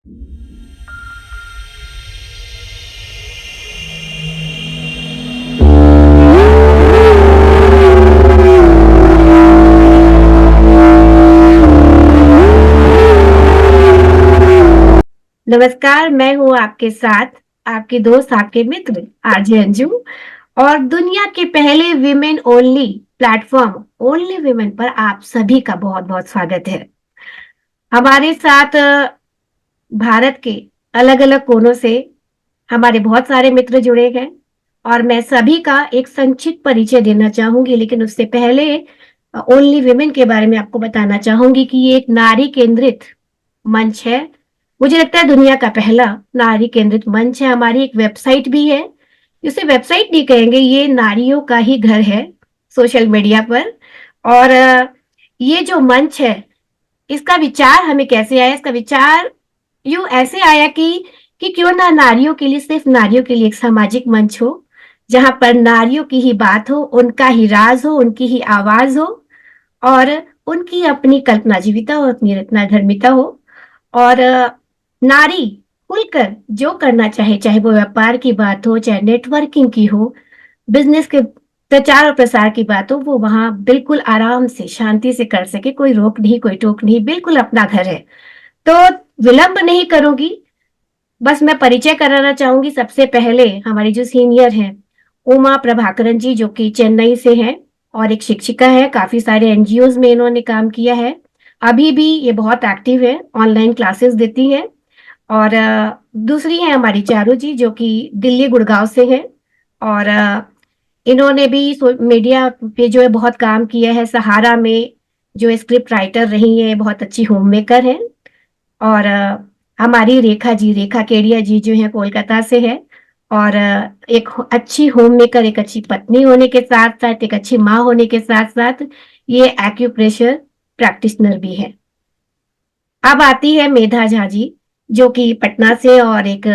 नमस्कार, मैं हूँ आपके साथ, आपकी दोस्त, आपके मित्र आरजे अंजू और दुनिया के पहले women only platform only women पर आप सभी का बहुत-बहुत स्वागत है। हमारे साथ भारत के अलग-अलग कोनों से हमारे बहुत सारे मित्र जुड़े हैं और मैं सभी का एक संक्षिप्त परिचय देना चाहूँगी, लेकिन उससे पहले ओनली विमेन के बारे में आपको बताना चाहूँगी कि ये एक नारी केंद्रित मंच है। मुझे लगता है दुनिया का पहला नारी केंद्रित मंच है। हमारी एक वेबसाइट भी है। इसे वेबसाइट नहीं कहेंगे, ये नारियों का ही घर है सोशल मीडिया पर। और ये जो मंच है, इसका विचार हमें कैसे आया? इसका विचार यूँ ऐसे आया कि क्यों ना नारियों के लिए, सिर्फ नारियों के लिए एक सामाजिक मंच हो, जहाँ पर नारियों की ही बात हो, उनका ही राज हो, उनकी ही आवाज़ हो और उनकी अपनी कल्पना जीविता हो, अपनी रत्नाधर्मिता हो और नारी खुलकर जो करना चाहे, चाहे वो व्यापार की बात हो, चाहे नेटवर्किंग की हो, बिज़नेस के प्रचार और प्रसार की बात हो, वो वहाँ बिल्कुल आराम से, शांति से कर सके, कोई रोक नहीं, कोई टोक नहीं, बिल्कुल अपना घर है। तो विलंब नहीं करूँगी, बस मैं परिचय कराना चाहूँगी सबसे पहले हमारी जो सीनियर हैं, उमा प्रभाकरन जी जो कि चेन्नई से हैं और एक शिक्षिका हैं, काफ़ी सारे एनजीओज़ में इन्होंने काम किया है। अभी भी ये बहुत एक्टिव हैं, ऑनलाइन क्लासेस देती हैं और दूसरी हैं हमारी चारू जी जो कि दिल्ली गुड़गाँव से हैं और इन्होंने भी मीडिया पे जो है बहुत काम किया है। सहारा में जो स्क्रिप्ट राइटर रही हैं, बहुत अच्छी होम मेकर हैं और हमारी रेखा जी, रेखा केडिया जी जो हैं कोलकाता से हैं और एक अच्छी होम मेकर, एक अच्छी पत्नी होने के साथ-साथ, एक अच्छी माँ होने के साथ-साथ ये एक्यूप्रेशर प्रैक्टिशनर भी हैं। अब आती है मेधा झा जी, जो कि पटना से और एक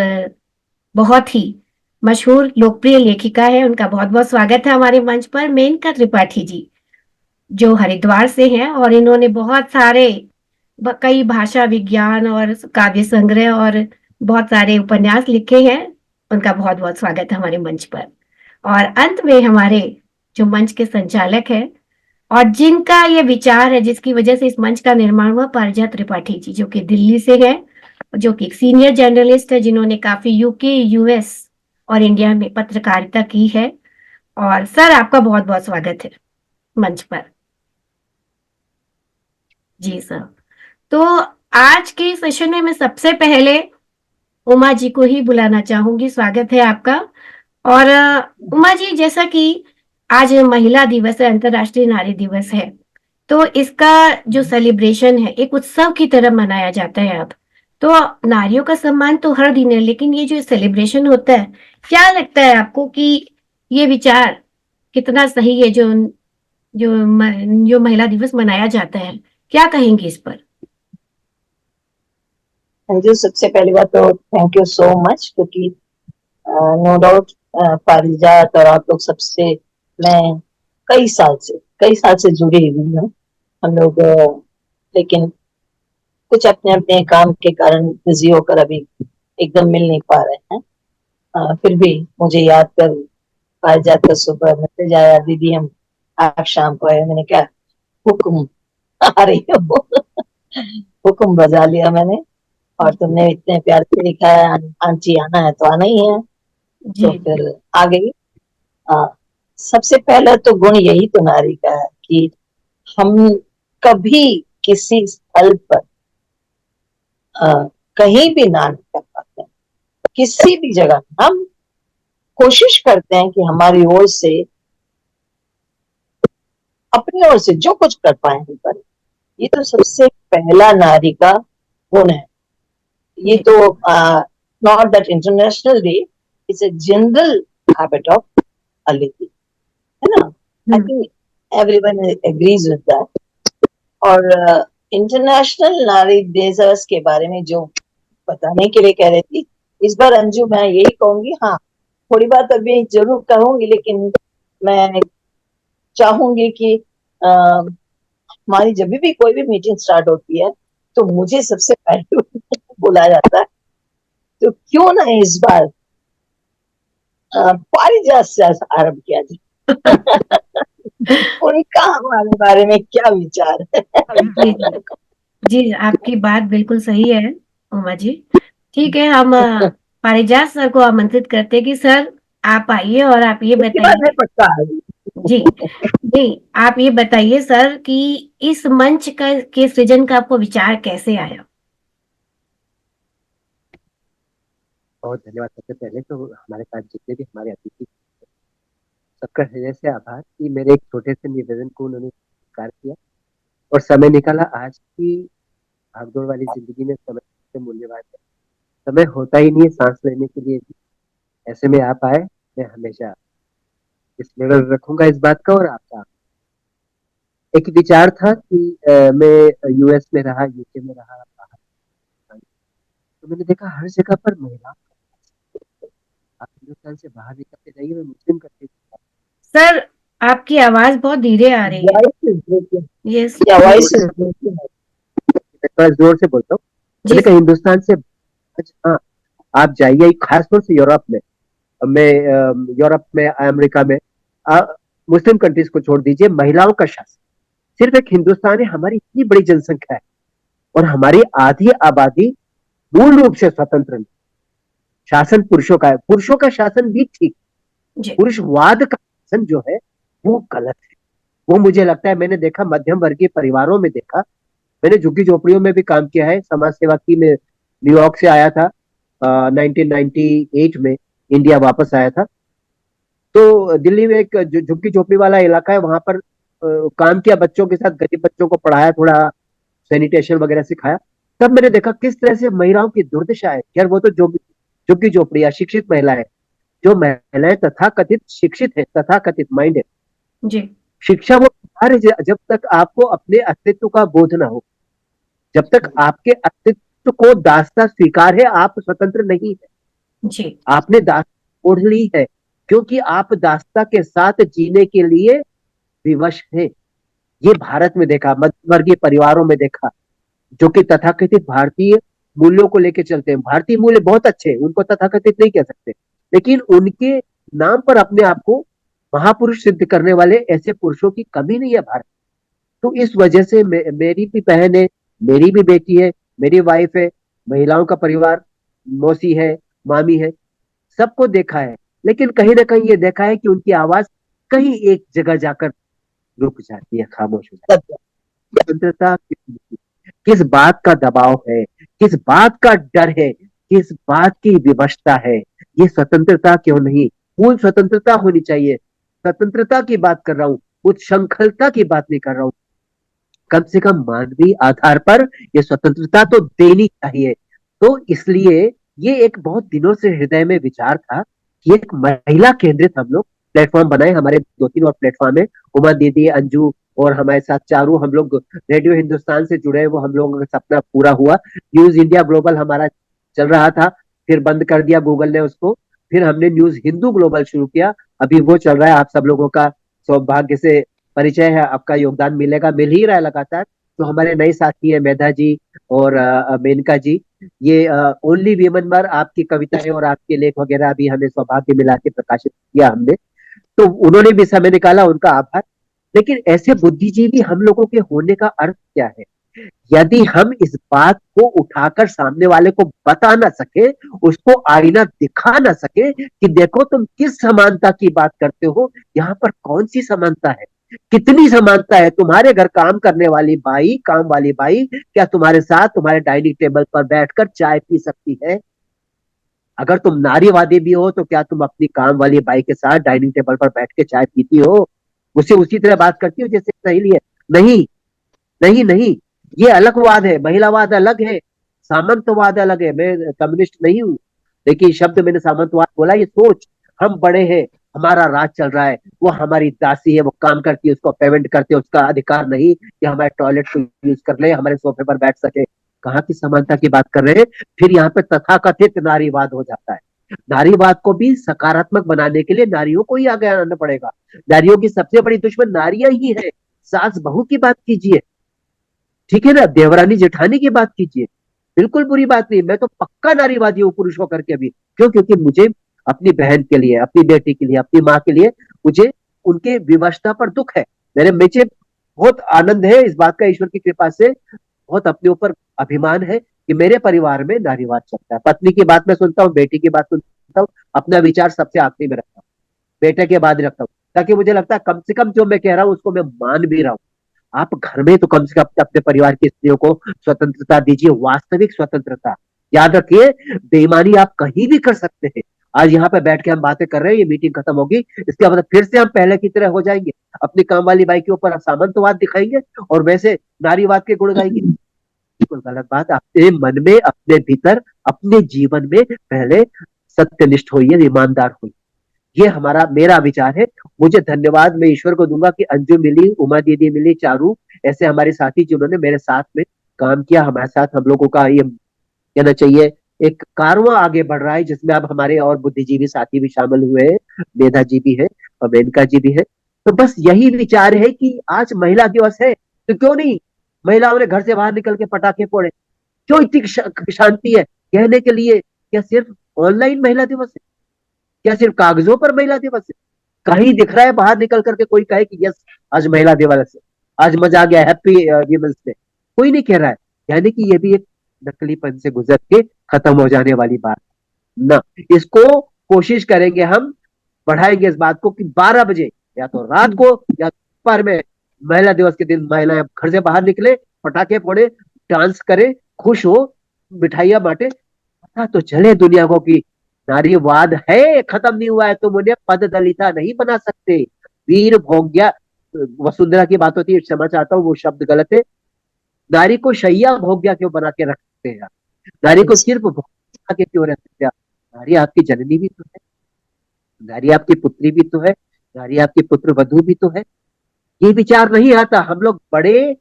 बहुत ही मशहूर लोकप्रिय लेखिका है। उनका बहुत-बहुत स्वागत है हमारे मंच पर। मेनका त्रिपाठी जी, जो हरिद्वार से हैं और इन्होंने बहुत सारे कई भाषा विज्ञान और काव्य संग्रह और बहुत सारे उपन्यास लिखे हैं। उनका बहुत-बहुत स्वागत है हमारे मंच पर। और अंत में हमारे जो मंच के संचालक हैं और जिनका ये विचार है, जिसकी वजह से इस मंच का निर्माण हुआ, पारिजात त्रिपाठी जी, जो कि दिल्ली से हैं, जो कि एक सीनियर जर्नलिस्ट है, जिन्होंने काफ़ी यूके, यूएस और इंडिया में पत्रकारिता की है। और सर आपका बहुत-बहुत स्वागत है मंच पर। जी सर। तो आज के सेशन में मैं सबसे पहले उमा जी को ही बुलाना चाहूँगी, स्वागत है आपका। और उमा जी जैसा कि आज महिला दिवस है, अंतर्राष्ट्रीय नारी दिवस है, तो इसका जो सेलिब्रेशन है, एक उत्सव की तरह मनाया जाता है अब। तो नारियों का सम्मान तो हर दिन है, लेकिन ये जो सेलिब्रेशन होता है, क्या लगता है आपको कि ये विचार कितना सही है जो महिला दिवस मनाया जाता है? क्या कहेंगी इस पर? अंजू, सबसे पहली बात तो थैंक यू सो मच, क्योंकि नो डाउट पारिजात और आप लोग सबसे मैं कई साल से जुड़ी हुई हूँ। हम लोग लेकिन कुछ अपने अपने काम के कारण बिजी होकर अभी एकदम मिल नहीं पा रहे हैं। फिर भी मुझे याद कर पारिजात का सुबह मैसेज आया, दीदी हम आप शाम को आए। मैंने कहा हुक्म, आ रही हो। हुक्म बजा लिया मैंने, और तुमने इतने प्यार से लिखा है आंटी आना है तो आना ही है, जी, तो फिर आ गई। आ, सबसे पहला तो गुण यही तो नारी का है कि हम कभी किसी स्थल पर आ, कहीं भी ना कर पाते हैं। किसी भी जगह हम कोशिश करते हैं कि हमारी ओर से, अपनी ओर से जो कुछ कर पाए हम करें। ये तो सबसे पहला नारी का गुण है। ये जी, तो not that international day, it's a general habit of a lady, है ना? I hmm, think everyone agrees with that. और इंटरनेशनल नारी दिवस के बारे में जो बताने के लिए कह रही थी, इस बार अंजू मैं यही कहूंगी, हाँ थोड़ी बात अभी जरूर कहूंगी, लेकिन मैं चाहूंगी कि हमारी जब भी कोई भी मीटिंग स्टार्ट होती है तो मुझे सबसे पहले बोला जाता है, तो क्यों ना इस बार पारिजात से आरंभ किया जाए। उनका हमारे बारे में क्या विचार है? जी जी जी, आपकी बात बिल्कुल सही है उमा जी। ठीक है, हम पारिजात सर को आमंत्रित करते हैं कि सर आप आइए और आप ये इसके बाद में बताइए। पक्का है। जी जी, आप ये बताइए सर कि इस मंच का के सृजन का आपको विचार कैसे आया? बहुत धन्यवाद। सबसे पहले तो हमारे साथ जितने भी हमारे अतिथि, सबका हृदय से आभार कि मेरे एक छोटे से निवेदन को उन्होंने स्वीकार किया और समय निकाला। आज की भागदौड़ वाली जिंदगी में समय सबसे मूल्यवान है। समय होता ही नहीं है सांस लेने के लिए भी। ऐसे में आप आए, मैं हमेशा स्मरण रखूंगा इस बात का। और आपका एक विचार था कि मैं यूएस में रहा, यूके में रहा, बाहर रहा, तो मैंने देखा हर जगह पर महिला। आप हिंदुस्तान से बाहर निकल के जाइए, मैं मुस्लिम कंट्री। सर आपकी आवाज बहुत धीरे आ रही है। Voice is breaking, yes. या वॉइस इज ब्रेकिंग। मैं थोड़ा जोर से बोलता हूँ। जी मैंने कहा सर। हिंदुस्तान से हाँ, आप जाइए खासतौर से यूरोप में। मैं यूरोप में, अमेरिका में, मुस्लिम कंट्रीज को छोड़ दीजिए, महिलाओं का शासन सिर्फ एक हिंदुस्तान है। हमारी इतनी बड़ी जनसंख्या है और हमारी आधी आबादी मूल रूप से स्वतंत्र नहीं। शासन पुरुषों का है, पुरुषों का शासन भी ठीक, जी पुरुषवाद का शासन जो है वो गलत है। वो मुझे लगता है, मैंने देखा मध्यम वर्गीय परिवारों में देखा। मैंने झुग्गी झोपड़ियों में भी काम किया है, समाज सेवा की। मैं न्यूयॉर्क से आया था 1998 में, इंडिया वापस आया था। तो दिल्ली में एक झुग्गी झोपड़ी वाला इलाका है, वहां पर काम किया, बच्चों के साथ गरीब बच्चों को पढ़ाया, थोड़ा सैनिटेशन वगैरह सिखाया। तब मैंने देखा किस तरह से महिलाओं की दुर्दशा है। खैर वो तो झुग्गी झोपड़ी या शिक्षित महिलाएं, जो महिलाएं तथाकथित शिक्षित है, तथाकथित माइंड है, जी शिक्षा वो कार्य जब तक आपको अपने अस्तित्व का बोध ना हो, जब तक आपके अस्तित्व को दासता स्वीकार है, आप स्वतंत्र नहीं है। जी आपने दासता ओढ़ ली है, क्योंकि आप दासता के साथ जीने के लिए विवश हैं। ये भारत में देखा, मध्य वर्गीय परिवारों में देखा, जो कि तथाकथित भारतीय मूल्यों को लेकर चलते हैं। भारतीय मूल्य बहुत अच्छे हैं, उनको तथाकथित नहीं कह सकते, लेकिन उनके नाम पर अपने आप को महापुरुष सिद्ध करने वाले ऐसे पुरुषों की कमी नहीं है भारत। तो इस वजह से मेरी भी बहन है, मेरी भी बेटी है, मेरी वाइफ है, महिलाओं का परिवार, मौसी है, मामी है, सबको देखा है। लेकिन कहीं ना कहीं ये देखा है कि उनकी आवाज कहीं एक जगह जाकर रुक जाती है, खामोश हो जाती है। स्वतंत्रता किस बात का दबाव है, किस बात का डर है, किस बात की विवशता है, ये स्वतंत्रता क्यों नहीं? पूर्ण स्वतंत्रता होनी चाहिए। स्वतंत्रता की बात कर रहा हूं, उच्छृंखलता की बात नहीं कर रहा हूं। कम से कम मानवीय आधार पर ये स्वतंत्रता तो देनी चाहिए। तो इसलिए ये एक बहुत दिनों से हृदय में विचार था कि एक महिला केंद्रित हम लोग प्लेटफॉर्म बनाए। हमारे 2-3 और प्लेटफॉर्म है, उमा दीदी, अंजू और हमारे साथ चारू, हम लोग रेडियो हिंदुस्तान से जुड़े, वो हम लोगों का सपना पूरा हुआ। न्यूज इंडिया ग्लोबल हमारा चल रहा था, फिर बंद कर दिया गूगल ने उसको। फिर हमने न्यूज हिंदू ग्लोबल शुरू किया, अभी वो चल रहा है। आप सब लोगों का सौभाग्य से परिचय है, आपका योगदान मिलेगा, मिल ही रहा है लगातार। तो हमारे नए साथी है मेधा जी और मेनका जी। ये ओनली वीमन पर आपकी कविताएं और आपके लेख वगैरह अभी हमें सौभाग्य मिला के प्रकाशित किया हमने, तो उन्होंने भी समय निकाला, उनका आभार। लेकिन ऐसे बुद्धिजीवी हम लोगों के होने का अर्थ क्या है? यदि हम इस बात को उठाकर सामने वाले को बता ना सके, उसको आईना दिखा ना सके कि देखो तुम किस समानता की बात करते हो, यहाँ पर कौन सी समानता है, कितनी समानता है? तुम्हारे घर काम करने वाली बाई, काम वाली बाई, क्या तुम्हारे साथ तुम्हारे डाइनिंग टेबल पर बैठकर चाय पी सकती है? अगर तुम नारीवादी भी हो तो क्या तुम अपनी काम वाली बाई के साथ डाइनिंग टेबल पर बैठ के चाय पीती हो, उससे उसी तरह बात करती हो जैसे सहेली है? नहीं, नहीं, नहीं। ये अलगवाद है, महिलावाद अलग है, सामंतवाद अलग है। मैं कम्युनिस्ट नहीं हूं, लेकिन शब्द मैंने सामंतवाद बोला। ये सोच, हम बड़े हैं, हमारा राज चल रहा है, वो हमारी दासी है, वो काम करती है, उसको पेमेंट करते हैं, उसका अधिकार नहीं कि हमारे टॉयलेट को यूज कर ले, हमारे सोफे पर बैठ सके। कहाँ की समानता की बात कर रहे हैं? फिर यहाँ पे तथाकथित नारीवाद हो जाता है। नारीवाद को भी सकारात्मक बनाने के लिए नारियों को ही आगे आना पड़ेगा। नारियों की सबसे बड़ी दुश्मन नारियां ही है। सास बहू की बात कीजिए, ठीक है ना, देवरानी जेठानी की बात कीजिए, बिल्कुल बुरी बात नहीं, मैं तो पक्का नारीवादी हूँ पुरुष होकर के भी। क्यों? क्योंकि मुझे अपनी बहन के लिए, अपनी बेटी के लिए, अपनी माँ के लिए मुझे उनके विवशता पर दुख है। मुझे बहुत आनंद है इस बात का, ईश्वर की कृपा से बहुत अपने ऊपर अभिमान है कि मेरे परिवार में नारीवाद चलता है। पत्नी की बात मैं सुनता हूँ, बेटी की बात सुनता हूँ, अपना विचार सबसे आखिरी में रखता हूँ, बेटे के बाद रखता हूँ, ताकि मुझे लगता है कम से कम जो मैं कह रहा हूँ उसको मैं मान भी रहा हूँ। आप घर में तो कम से कम अपने परिवार की स्त्रियों को स्वतंत्रता दीजिए, वास्तविक स्वतंत्रता। याद रखिए, बेईमानी आप कहीं भी कर सकते हैं। आज यहाँ पे बैठ के हम बातें कर रहे हैं, ये मीटिंग खत्म होगी, इसके बाद फिर से हम पहले की तरह हो जाएंगे, अपनी काम वाली बाई के ऊपर सामंतवाद दिखाएंगे और वैसे नारीवाद के गुण गाएंगे। बिल्कुल गलत बात। अपने मन में, अपने भीतर, अपने जीवन में पहले सत्यनिष्ठ होइए, ईमानदार होइए। ये हमारा मेरा विचार है। मुझे धन्यवाद मैं ईश्वर को दूंगा कि अंजू मिली, उमा दीदी मिली, चारू ऐसे हमारे साथी जिन्होंने मेरे साथ में काम किया, हमारे साथ हम लोगों का ये कहना चाहिए एक कारवां आगे बढ़ रहा है, जिसमें अब हमारे और बुद्धिजीवी साथी भी शामिल हुए हैं, मेधा जी भी है और मेनका जी भी है। तो बस यही विचार है कि आज महिला दिवस है, तो क्यों नहीं महिलाओं ने घर से बाहर निकल के पटाखे फोड़े। क्यों इतनी शांति है कहने के लिए? क्या सिर्फ ऑनलाइन महिला दिवस है? क्या सिर्फ कागजों पर महिला दिवस है? कहीं दिख रहा है बाहर निकल करके कोई कहे कि यस आज महिला दिवस है, आज मजा आ गया, हैप्पी वीमेंस डे? कोई नहीं कह रहा है। यानी कि ये भी एक नकलीपन से गुजर के खत्म हो जाने वाली बात ना। इसको कोशिश करेंगे हम, बढ़ाएंगे इस बात को कि 12 बजे या तो रात को या दोपहर में महिला दिवस के दिन महिलाएं घर से बाहर निकले, पटाखे फोड़े, डांस करें, खुश हो, मिठाइयां बांटे, पता तो चले दुनिया को कि नारीवाद है, खत्म नहीं हुआ है। तुम उन्हें पद दलिता नहीं बना सकते। वीर भोग्या, वसुंधरा की बात होती है, क्षमा चाहता हूँ वो शब्द गलत है। नारी को शैया भोग्या क्यों बना के रखते हैं? नारी को सिर्फ भोग्या के क्यों रखते हैं? नारी आपकी जननी भी तो है, नारी आपकी पुत्री भी तो है, नारी आपकी पुत्र वधु भी तो है। ये विचार नहीं आता। हम लोग बड़े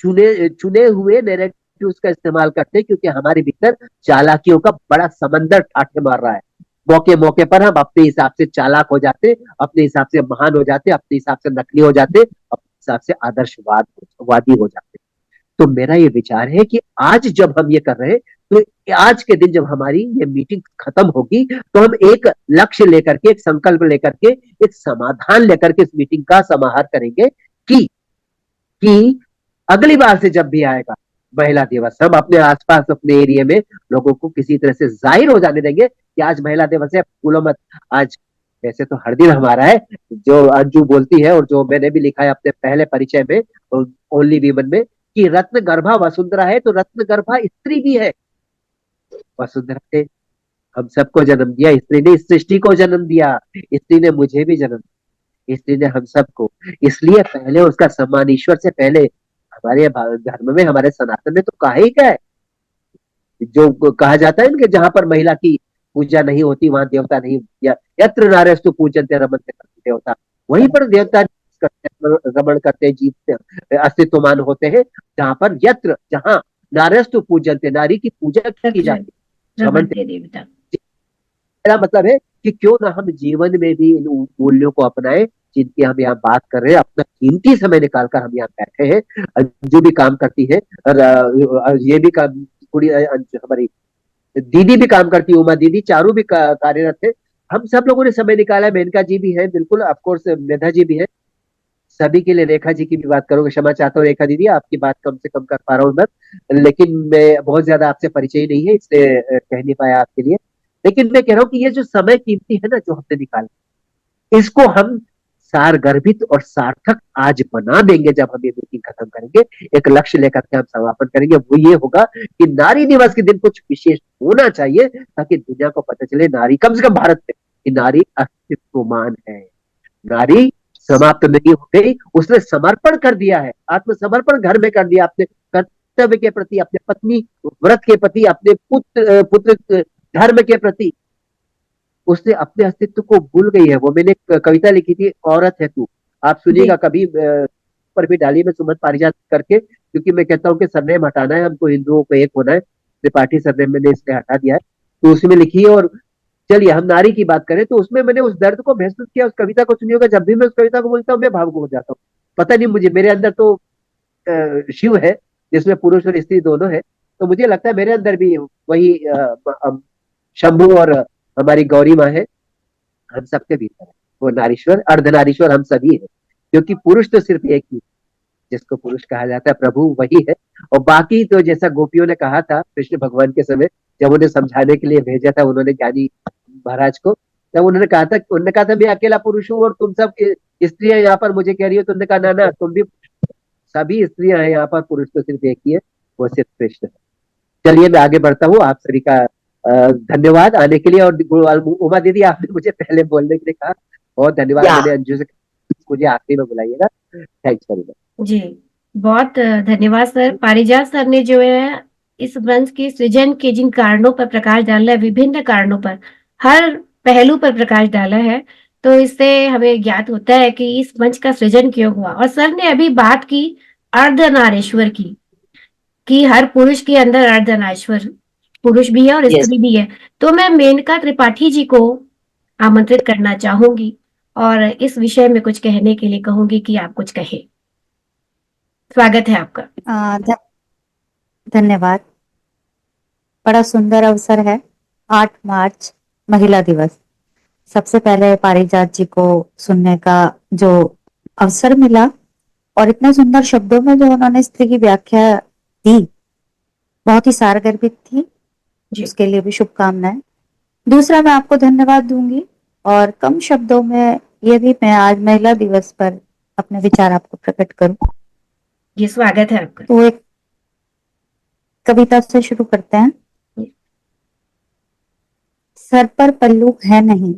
चुने चुने हुए नैरेटिव्स का इस्तेमाल करते हैं, क्योंकि हमारे भीतर चालाकियों का बड़ा समंदर ठाठे मार रहा है। मौके मौके पर हम अपने हिसाब से चालाक हो जाते, अपने हिसाब से महान हो जाते, अपने हिसाब से नकली हो जाते, अपने हिसाब से आदर्शवादी हो जाते। तो मेरा ये विचार है कि आज जब हम ये कर रहे हैं, तो आज के दिन जब हमारी ये मीटिंग खत्म होगी, तो हम एक लक्ष्य लेकर के, एक संकल्प लेकर के, एक समाधान लेकर के इस मीटिंग का समाहार करेंगे कि अगली बार से जब भी आएगा महिला दिवस, हम अपने आसपास, अपने एरिया में लोगों को किसी तरह से जाहिर हो जाने देंगे कि आज महिला दिवस है, भूलो मत आज। वैसे तो हर दिन हमारा है, जो अंजू बोलती है और जो मैंने भी लिखा है अपने पहले परिचय में, ओनली वीमन में, कि रत्न गर्भा वसुंधरा है, तो रत्न गर्भा स्त्री भी है। वसुंधरा ने हम सबको जन्म दिया, स्त्री ने इस सृष्टि को जन्म दिया, स्त्री ने मुझे भी जन्म दिया, स्त्री ने हम सबको। इसलिए पहले उसका सम्मान, ईश्वर से पहले हमारे धर्म में, हमारे सनातन में तो कहा ही क्या है, जो कहा जाता है कि जहां पर महिला की पूजा नहीं होती वहां देवता नहीं, या यत्र नार्यस्तु पूजन्ते रमन्ते तत्र देवता, वहीं पर देवता रमण करते, जीवते, अस्तित्वमान होते हैं। जहां पर यत्र, जहां नार्यस्तु पूजन्ते, नारी की पूजा की जाती है, रमन्ते। रमन्ते देवता। मेरा मतलब है कि क्यों ना हम जीवन में भी इन मूल्यों को अपनाएं जिनकी हम यहाँ बात कर रहे हैं। अपना कीमती समय निकालकर हम यहाँ बैठे हैं, जो भी काम करती है, और ये भी काम थोड़ी हमारी दीदी भी काम करती है, उमा दीदी, चारू भी कार्यरत है। हम सब लोगों ने समय निकाला है, मेनका जी भी है, बिल्कुल ऑफकोर्स मेधा जी भी है, सभी के लिए। रेखा जी की भी बात करूंगा, क्षमा चाहता हूँ रेखा दीदी, आपकी बात कम से कम कर पा रहा हूँ मैं, लेकिन मैं बहुत ज्यादा आपसे परिचय नहीं है इसलिए कह नहीं पाया आपके लिए। लेकिन मैं कह रहा हूँ कि ये जो समय कीमती है ना जो हमने निकाला, इसको हम सारगर्भित और सार्थक आज बना देंगे जब हम ये मीटिंग खत्म करेंगे। एक लक्ष्य लेकर के हम समापन करेंगे, वो ये होगा कि नारी दिवस के दिन कुछ विशेष होना चाहिए, ताकि दुनिया को पता चले, नारी कम से कम भारत में, कि नारी अस्तित्वमान है, नारी समाप्त नहीं हो गई, उसने समर्पण कर दिया है, आत्मसमर्पण घर में कर दिया, अपने कर्तव्य के प्रति, अपने पत्नी व्रत के प्रति, अपने पुत्र धर्म के प्रति उसने अपने अस्तित्व को भूल गई है। वो मैंने एक कविता लिखी थी, औरत है तू, आप सुनिएगा कभी, पर भी डाली में सुमन पारिजात करके, क्योंकि मैं कहता हूँ कि सरनेम हटाना है हमको, हिंदुओं को एक होना है, त्रिपाठी सरनेम मैंने इसलिए हटा दिया है, तो उसमें लिखी है। और चलिए हम नारी की बात करें, तो उसमें मैंने उस दर्द को महसूस किया। उस कविता को सुनिएगा, जब भी मैं उस कविता को बोलता हूँ मैं भावुक हो जाता हूँ। पता नहीं मुझे, मेरे अंदर तो शिव है जिसमें पुरुष और स्त्री दोनों है, तो मुझे लगता है मेरे अंदर भी वही शंभू और हमारी गौरी माँ है, हम सबके भीतर है वो नारीश्वर, अर्धनारीश्वर हम सभी है, क्योंकि पुरुष तो सिर्फ एक ही, जिसको पुरुष कहा जाता है प्रभु वही है। और बाकी तो जैसा गोपियों ने कहा था कृष्ण भगवान के समय, जब उन्हें समझाने के लिए भेजा था उन्होंने ज्ञानी महाराज को, तब उन्होंने कहा था मैं अकेला पुरुष हूँ और तुम सब स्त्रियां यहाँ पर मुझे कह रही हो, तुमने कहा ना ना तुम भी, सभी स्त्रियां हैं यहाँ पर, पुरुष तो सिर्फ एक ही है, वो सिर्फ कृष्ण है। चलिए मैं आगे बढ़ता हूँ, आप सभी का धन्यवाद आने के लिए। और उमा दीदी आपने मुझे पहले बोलने के लिए कहा, बहुत धन्यवाद। या मैंने अंजू से मुझे आखिरी में बुलाइएगा। Thanks very much. जी, बहुत धन्यवाद सर। पारिजात सर ने जो है इस वंश की सृजन के जिन कारणों पर प्रकाश डाला है, विभिन्न कारणों पर, हर पहलू पर प्रकाश डाला है, तो इससे हमें ज्ञात होता है कि इस वंश का सृजन क्यों हुआ। और सर ने अभी बात की अर्धनारीश्वर की, कि हर पुरुष के अंदर अर्धनारीश्वर पुरुष भी है और यस, स्त्री भी है। तो मैं मेनका त्रिपाठी जी को आमंत्रित करना चाहूंगी और इस विषय में कुछ कहने के लिए कहूंगी कि आप कुछ कहें। स्वागत है आपका। धन्यवाद। बड़ा सुंदर अवसर है, 8 मार्च महिला दिवस। सबसे पहले पारिजात जी को सुनने का जो अवसर मिला और इतने सुंदर शब्दों में जो उन्होंने स्त्री की व्याख्या दी, बहुत ही सारगर्भित थी, उसके लिए भी शुभकामनाएं। दूसरा, मैं आपको धन्यवाद दूंगी और कम शब्दों में ये भी मैं आज महिला दिवस पर अपने विचार आपको प्रकट करूं। जी, स्वागत है आपका। तो एक कविता से शुरू करते हैं। सर पर पल्लू है नहीं,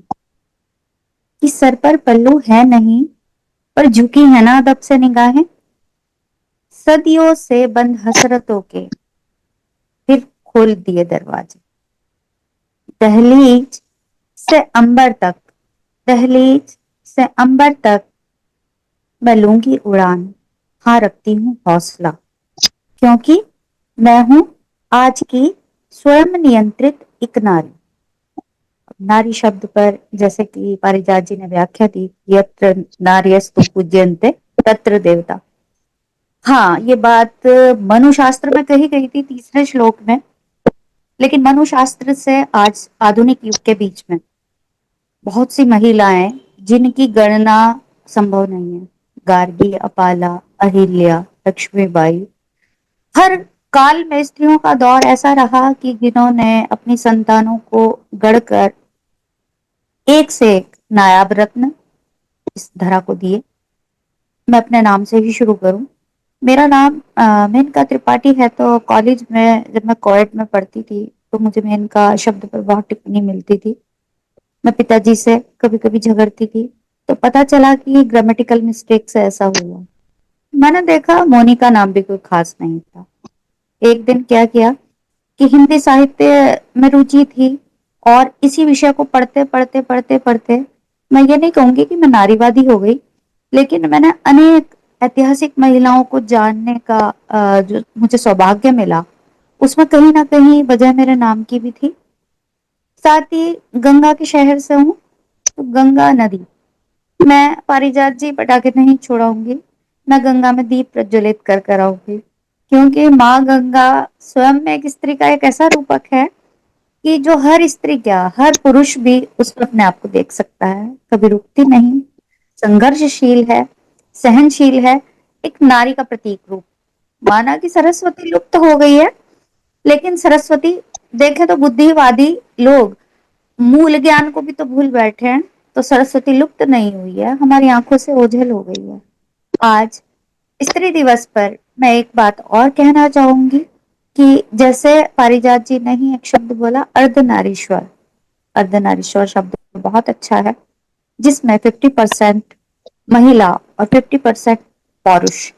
कि सर पर पल्लू है नहीं, पर झुकी है ना अदब से निगाहें, सदियों से बंद हसरतों के फिर खोल दिए दरवाजे। दहलीज से अंबर तक, दहलीज से अंबर तक मैं लूंगी उड़ान, हाँ रखती हूँ हौसला, क्योंकि मैं हूं आज की स्वयं नियंत्रित एक नारी। नारी शब्द पर जैसे कि पारिजात जी ने व्याख्या दी, यत्र नार्यस्तु पूज्यन्ते तत्र देवता। हाँ, ये बात मनुशास्त्र में कही गई थी 3रे श्लोक में, लेकिन मनुशास्त्र से आज आधुनिक युग के बीच में बहुत सी महिलाएं जिनकी गणना संभव नहीं है, गार्गी, अपाला, अहिल्या, लक्ष्मीबाई, हर काल में स्त्रियों का दौर ऐसा रहा कि जिन्होंने अपनी संतानों को गढ़कर एक से एक नायाब रत्न इस धरा को दिए। मैं अपने नाम से ही शुरू करूं। मेरा नाम मेनका त्रिपाठी है। तो कॉलेज में जब मैं कोएड में पढ़ती थी तो मुझे मेनका शब्द पर बहुत टिप्पणी मिलती थी। मैं पिताजी से कभी कभी झगड़ती थी, तो पता चला कि ग्रामेटिकल मिस्टेक से ऐसा हुआ। मैंने देखा मोनिका नाम भी कोई खास नहीं था। एक दिन क्या किया कि हिंदी साहित्य में रुचि थी और इसी विषय को पढ़ते पढ़ते पढ़ते पढ़ते मैं ये नहीं कहूंगी कि मैं नारीवादी हो गई, लेकिन मैंने अनेक ऐतिहासिक महिलाओं को जानने का जो मुझे सौभाग्य मिला, उसमें कहीं ना कहीं वजह मेरे नाम की भी थी। साथ ही गंगा के शहर से हूँ, तो गंगा नदी, मैं पारिजात जी पटाखे नहीं छोड़ाऊंगी, मैं गंगा में दीप प्रज्वलित कर कर आऊंगी, क्योंकि माँ गंगा स्वयं में एक स्त्री का एक ऐसा रूपक है कि जो हर स्त्री क्या हर पुरुष भी उसमें अपने आप को देख सकता है। कभी रुकती नहीं, संघर्षशील है, सहनशील है, एक नारी का प्रतीक रूप। माना कि सरस्वती लुप्त हो गई है, लेकिन सरस्वती देखे तो बुद्धिवादी लोग मूल ज्ञान को भी तो भूल बैठे हैं, तो सरस्वती लुप्त नहीं हुई है, हमारी आंखों से ओझल हो गई है। आज स्त्री दिवस पर मैं एक बात और कहना चाहूंगी कि जैसे पारिजात जी ने ही एक शब्द बोला अर्धनारीश्वर, अर्धनारीश्वर शब्द बहुत अच्छा है, जिसमें 50% महिला और 50% पुरुष,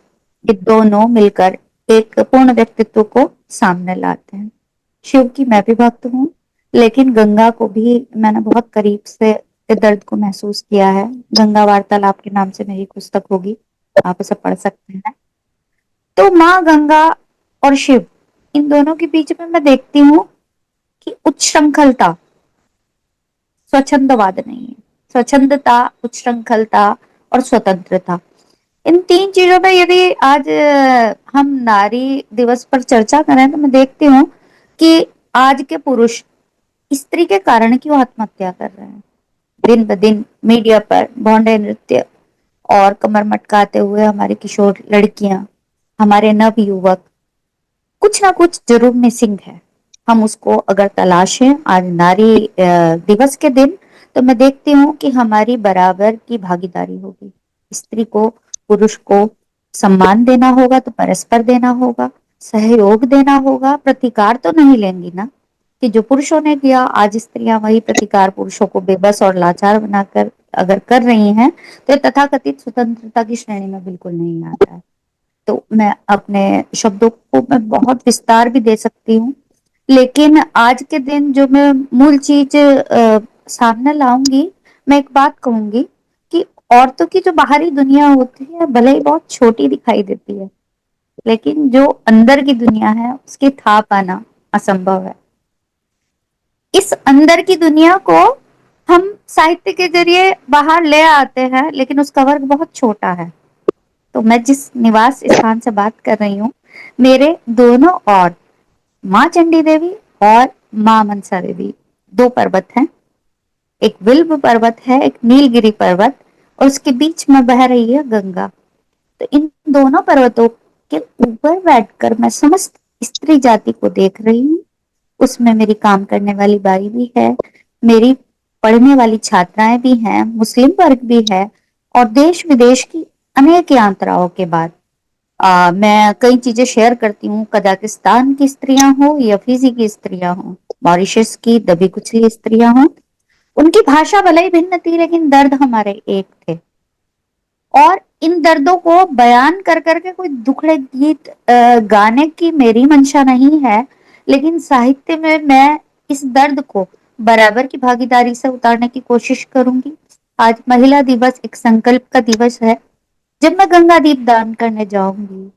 ये दोनों मिलकर एक पूर्ण व्यक्तित्व को सामने लाते हैं। शिव की मैं भी भक्त हूँ, लेकिन गंगा को भी मैंने बहुत करीब से दर्द को महसूस किया है। गंगा वार्तालाप के नाम से मेरी पुस्तक होगी, आप उसे पढ़ सकते हैं। तो माँ गंगा और शिव, इन दोनों के बीच में मैं देखती हूँ कि उच्छृंखलता, स्वच्छंदवाद नहीं है, स्वच्छंदता, उच्छृंखलता और स्वतंत्रता, इन 3 चीजों में यदि आज हम नारी दिवस पर चर्चा करें तो मैं देखती हूँ कि आज के पुरुष स्त्री के कारण क्यों आत्महत्या कर रहे हैं। दिन ब दिन मीडिया पर भौंडे नृत्य और कमर मटकाते हुए हमारी किशोर लड़कियां, हमारे नव युवक, कुछ ना कुछ जरूर मिसिंग है। हम उसको अगर तलाशें आज नारी दिवस के दिन, तो मैं देखती हूँ कि हमारी बराबर की भागीदारी होगी। स्त्री को, पुरुष को सम्मान देना होगा तो परस्पर देना होगा, सहयोग देना होगा। प्रतिकार तो नहीं लेंगी ना कि जो पुरुषों ने किया आज स्त्रियां वही प्रतिकार पुरुषों को बेबस और लाचार बनाकर अगर कर रही हैं, तो ये तथाकथित स्वतंत्रता की श्रेणी में बिल्कुल नहीं आता है। तो मैं अपने शब्दों को मैं बहुत विस्तार भी दे सकती हूँ, लेकिन आज के दिन जो मैं मूल चीज सामने लाऊंगी, मैं एक बात कहूंगी कि औरतों की जो बाहरी दुनिया होती है भले ही बहुत छोटी दिखाई देती है, लेकिन जो अंदर की दुनिया है उसकी था पाना असंभव है। इस अंदर की दुनिया को हम साहित्य के जरिए बाहर ले आते हैं, लेकिन उसका वर्ग बहुत छोटा है। तो मैं जिस निवास स्थान से बात कर रही हूँ, मेरे दोनों और माँ चंडी देवी और माँ मनसा देवी 2 पर्वत हैं। एक विल्व पर्वत है, एक नीलगिरी पर्वत, और उसके बीच में बह रही है गंगा। तो इन दोनों पर्वतों के ऊपर बैठकर मैं समस्त स्त्री जाति को देख रही हूँ। उसमें मेरी काम करने वाली बाई भी है, मेरी पढ़ने वाली छात्राएं भी हैं, मुस्लिम वर्ग भी है, और देश विदेश की अनेक यात्राओं के बाद मैं कई चीजें शेयर करती हूँ। कजाकिस्तान की स्त्रियां हो या फिजी की स्त्रियां हो, मॉरिशस की दबी कुचली स्त्रियां हो, उनकी भाषा भले ही भिन्न थी लेकिन दर्द हमारे एक थे। और इन दर्दों को बयान कर करके कोई दुखड़े गीत गाने की मेरी मंशा नहीं है, लेकिन साहित्य में मैं इस दर्द को बराबर की भागीदारी से उतारने की कोशिश करूंगी। आज महिला दिवस एक संकल्प का दिवस है। जब मैं गंगा दीप दान करने जाऊंगी,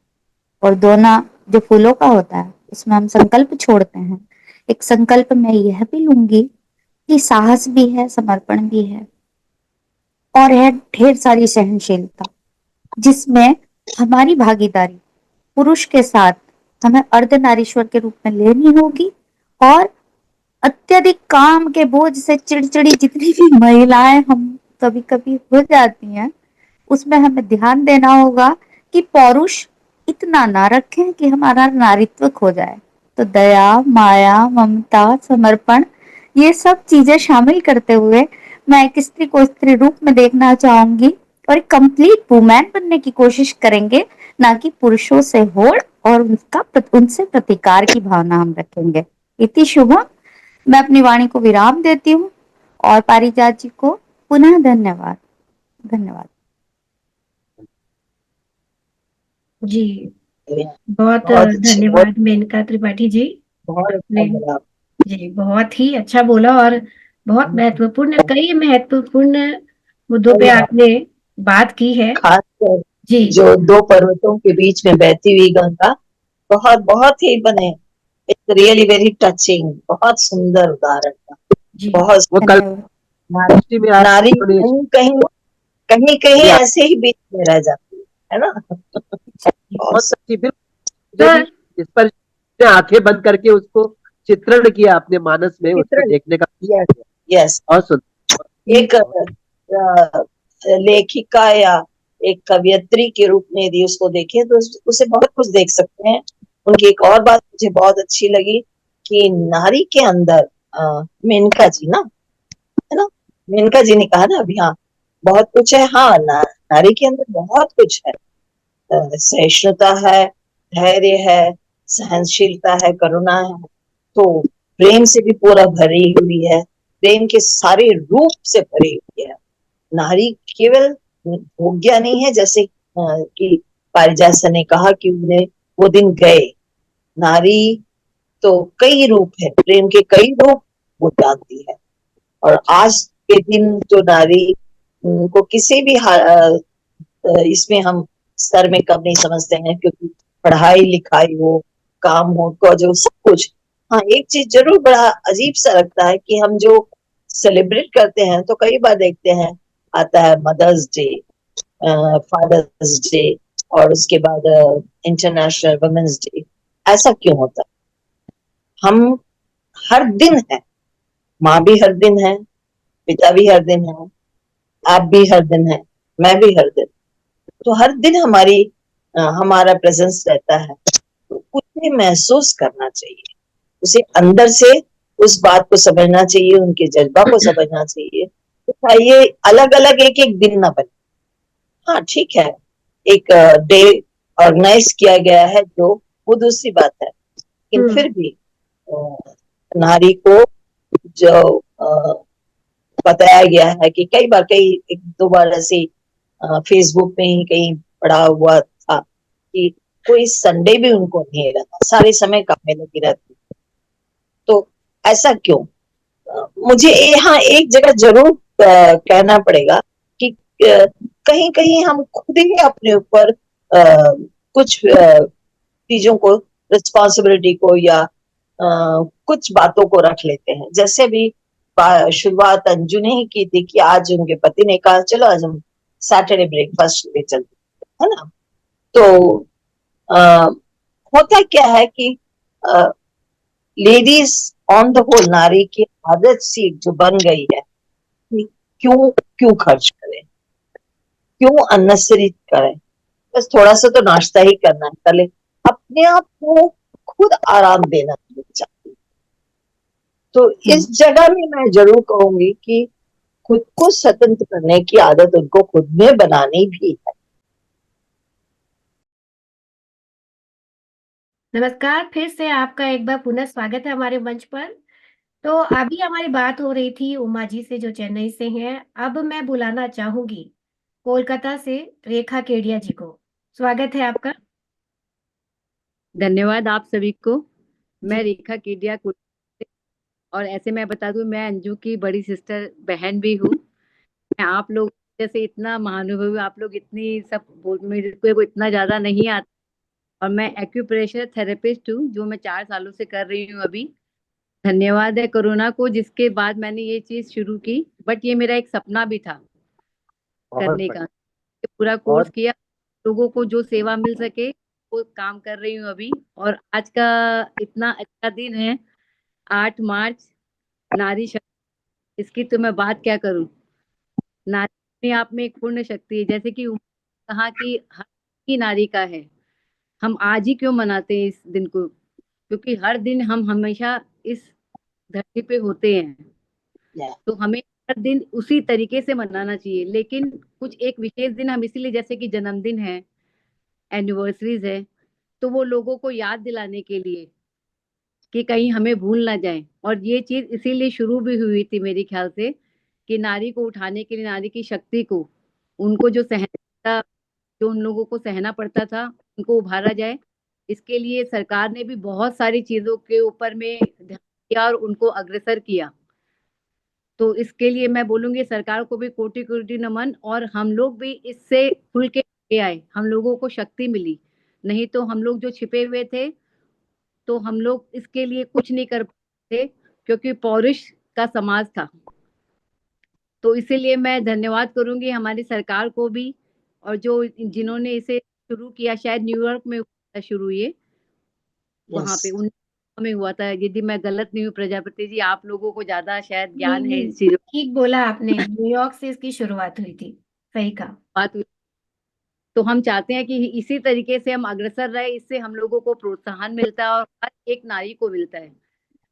और दोना जो फूलों का होता है उसमें हम संकल्प छोड़ते हैं, एक संकल्प मैं यह भी लूंगी कि साहस भी है, समर्पण भी है, और है ढेर सारी सहनशीलता, जिसमें हमारी भागीदारी पुरुष के साथ हमें अर्धनारीश्वर के रूप में लेनी होगी। और अत्यधिक काम के बोझ से चिड़चिड़ी जितनी भी महिलाएं हम कभी कभी हो जाती हैं, उसमें हमें ध्यान देना होगा कि पौरुष इतना ना रखें कि हमारा नारीत्व खो जाए। तो दया, माया, ममता, समर्पण, ये सब चीजें शामिल करते हुए मैं एक स्त्री को स्त्री रूप में देखना चाहूंगी, और एक कंप्लीट वुमेन बनने की कोशिश करेंगे, ना कि पुरुषों से होड़ और उनसे प्रतिकार की भावना हम रखेंगे। इति शुभम। मैं अपनी वाणी को विराम देती हूँ, और पारिजात जी को पुनः धन्यवाद। धन्यवाद जी, बहुत बहुत अच्छे, धन्यवाद मेनका त्रिपाठी जी। बहुत आपने अच्छा बोला। जी बहुत ही अच्छा बोला, और बहुत महत्वपूर्ण, कई महत्वपूर्ण मुद्दों पे आपने बात की है। खासकर जी जो 2 पर्वतों के बीच में बहती हुई गंगा, बहुत बहुत ही बने, इट्स रियली वेरी टचिंग, बहुत सुंदर उदाहरण था। जी बहुत वो कल धन्यवाद महाराष्ट्र में आज नारी उन्होंने कहीं कहीं कहीं या ऐसे ही बीच में रह जाती है ना। बहुत बहुत अच्छी बिल्कुल सर। भी इस पर आंखें बंद करके उसको चित्रण किया अपने मानस में, उसको चित्रण, देखने का यस यस, बहुत सुंदर। एक लेखिका या एक कवियत्री के रूप में यदि उसको देखें तो उसे बहुत कुछ देख सकते हैं। उनकी एक और बात मुझे बहुत अच्छी लगी कि नारी के अंदर मेनका जी ना, है ना, मेनका जी ने कहा ना अभी, हाँ बहुत कुछ है, हाँ नारी के अंदर बहुत कुछ है। सहिष्णुता है, धैर्य है, सहनशीलता है, करुणा है, तो प्रेम से भी पूरा भरी हुई है, प्रेम के सारे रूप से भरी हुई है। नारी केवल भोग्या नहीं है, जैसे कि पारिजात सर ने कहा कि उन्हें वो दिन गए। नारी तो कई रूप है, प्रेम के कई रूप वो जानती है। और आज के दिन तो नारी को किसी भी इसमें हम स्तर में कम नहीं समझते हैं, क्योंकि पढ़ाई लिखाई हो, काम हो, जो सब कुछ। हाँ, एक चीज जरूर बड़ा अजीब सा लगता है कि हम जो सेलिब्रेट करते हैं तो कई बार देखते हैं आता है मदर्स डे, फादर्स डे और उसके बाद इंटरनेशनल वुमेन्स डे, ऐसा क्यों होता है? हम हर दिन है, माँ भी हर दिन है, पिता भी हर दिन है, आप भी हर दिन है, मैं भी हर दिन, तो हर दिन हमारा प्रेजेंस रहता है, तो उसे महसूस करना चाहिए, उसे अंदर से उस बात को समझना चाहिए, उनके जज्बा को समझना चाहिए। तो चाहिए अलग अलग एक एक दिन ना बने। हाँ ठीक है, एक डे ऑर्गेनाइज किया गया है जो, वो दूसरी बात है, लेकिन फिर भी अ, नारी को जो बताया गया है कि कई बार, कई एक दो बार ऐसे फेसबुक में ही कहीं पड़ा हुआ था कि कोई संडे भी उनको नहीं रहता, सारे समय काम में लगी रहती। तो ऐसा क्यों? मुझे यहाँ एक जगह जरूर कहना पड़ेगा कि कहीं कहीं हम खुद ही अपने ऊपर कुछ चीजों को, रिस्पॉन्सिबिलिटी को या कुछ बातों को रख लेते हैं। जैसे भी शुरुआत अंजू ने ही की थी कि आज उनके पति ने कहा चलो आज हम सैटरडे ब्रेकफास्ट ले चलते हैं, है ना? तो आ, होता क्या है कि लेडीज ऑन द होल, नारी की आदत सी जो बन गई है कि क्यों क्यों खर्च करें, क्यों अननेसेसरी करें, बस थोड़ा सा तो नाश्ता ही करना है, कर ले, अपने आप को खुद आराम देना चाहिए। तो इस जगह में मैं जरूर कहूंगी कि खुद को स्वतंत्र करने की आदत उनको खुद में बनानी भी है। नमस्कार, फिर से आपका एक बार पुनः स्वागत है हमारे मंच पर। तो अभी हमारी बात हो रही थी उमा जी से जो चेन्नई से हैं। अब मैं बुलाना चाहूंगी कोलकाता से रेखा केडिया जी को। स्वागत है आपका। धन्यवाद आप सभी को। मैं जी रेखा केडिया और ऐसे मैं बता दूं, मैं अंजू की बड़ी सिस्टर बहन भी हूँ। मैं आप लोग जैसे इतना महानुभवी, आप लोग इतनी सब मेरे को इतना ज्यादा नहीं आता। और मैं एक्यूप्रेशर थेरेपिस्ट हूँ, जो मैं 4 सालों से कर रही हूँ अभी। धन्यवाद है कोरोना को, जिसके बाद मैंने ये चीज शुरू की। बट ये मेरा एक सपना भी था बहुत करने का। बढ़िया। ये पूरा कोर्स बहुत किया, लोगों को जो सेवा मिल सके वो काम कर रही हूँ अभी। और आज का इतना अच्छा दिन है, 8 मार्च, नारी शक्ति। इसकी तो मैं बात क्या करूं। नारी अपने आप में एक पूर्ण शक्ति है, जैसे कि उन्होंने कहा कि हर की नारी का है। हम आज ही क्यों मनाते हैं इस दिन को? क्योंकि हर दिन हम हमेशा इस धरती पे होते हैं, Yeah. तो हमें हर दिन उसी तरीके से मनाना चाहिए। लेकिन कुछ एक विशेष दिन हम इसीलिए, जैसे कि जन्मदिन है, एनिवर्सरीज है, तो वो लोगों को याद दिलाने के लिए कि कहीं हमें भूल ना जाए। और ये चीज इसीलिए शुरू भी हुई थी मेरे ख्याल से, कि नारी को उठाने के लिए, नारी की शक्ति को, उनको जो सहना, जो उन लोगों को सहना पड़ता था, उनको उभारा जाए। इसके लिए सरकार ने भी बहुत सारी चीजों के ऊपर में ध्यान दिया और उनको अग्रसर किया। तो इसके लिए मैं बोलूंगी सरकार को भी कोटि कोटि नमन। और हम लोग भी इससे खुल के आगे आए, हम लोगों को शक्ति मिली। नहीं तो हम लोग जो छिपे हुए थे, तो हम लोग इसके लिए कुछ नहीं कर पाते, क्योंकि पौरुष का समाज था। तो इसीलिए मैं धन्यवाद करूंगी हमारी सरकार को भी, और जो जिन्होंने इसे शुरू किया, शायद न्यूयॉर्क में हुआ था शुरू ये, वहां पे Yes. उन में हुआ था। यदि मैं गलत नहीं हूँ प्रजापति जी, आप लोगों को ज्यादा शायद नहीं ज्ञान है नहीं, इस चीजों की। ठीक बोला आपने, न्यूयॉर्क से इसकी शुरुआत हुई थी। सही कहा। बात हुई। तो हम चाहते हैं कि इसी तरीके से हम अग्रसर रहे, इससे हम लोगों को प्रोत्साहन मिलता है और हर एक नारी को मिलता है।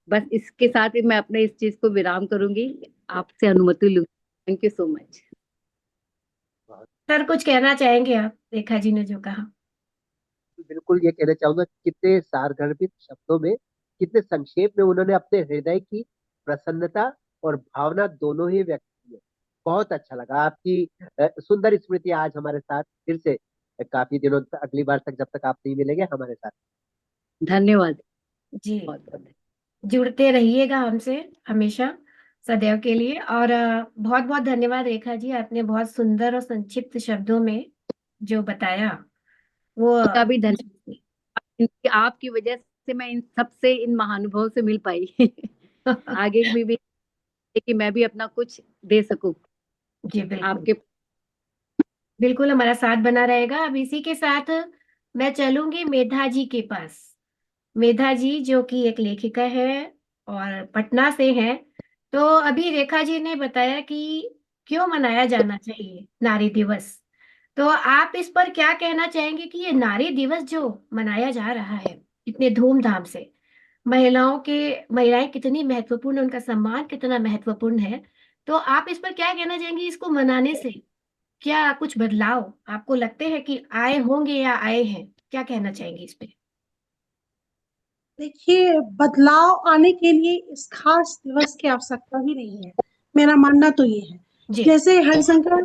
बस इसके साथ ही मैं अपने इस चीज को विराम करूंगी, आपसे अनुमति लूंगी। Thank you so much. Sir कुछ कहना चाहेंगे आप रेखा जी ने जो कहा? बिल्कुल ये कहना चाहूंगा, कितने सारगर्भित शब्दों में, कितने संक्षेप में उन्होंने अपने हृदय की प्रसन्नता और भावना दोनों ही व्यक्त किए। बहुत अच्छा लगा आपकी सुंदर स्मृति आज हमारे साथ फिर से, काफी दिनों तक, अगली बार तक जब तक आप नहीं मिलेंगे हमारे साथ। धन्यवाद। जी, बहुत बहुत जुड़ते रहिएगा हमसे हमेशा, सदैव के लिए। और बहुत बहुत धन्यवाद रेखा जी, आपने बहुत सुंदर और संक्षिप्त शब्दों में जो बताया वो का भी धन्यवाद। आपकी वजह से मैं इन सबसे, इन महानुभव से मिल पाई। आगे में भी कि मैं भी अपना कुछ दे सकूं जी बिल्कुल। आपके। बिल्कुल हमारा साथ बना रहेगा। अब इसी के साथ मैं चलूंगी मेधा जी के पास। मेधा जी जो कि एक लेखिका है और पटना से हैं। तो अभी रेखा जी ने बताया कि क्यों मनाया जाना चाहिए नारी दिवस। तो आप इस पर क्या कहना चाहेंगे कि ये नारी दिवस जो मनाया जा रहा है इतने धूमधाम से, महिलाएं कितनी महत्वपूर्ण है, उनका सम्मान कितना महत्वपूर्ण है। तो आप इस पर क्या कहना चाहेंगे, इसको मनाने से क्या कुछ बदलाव आपको लगते हैं कि आए होंगे या आए हैं? क्या कहना चाहेंगे इस पे? देखिए, बदलाव आने के लिए इस खास दिवस की आवश्यकता ही नहीं है। मेरा मानना तो ये है, जी। जैसे हरिशंकर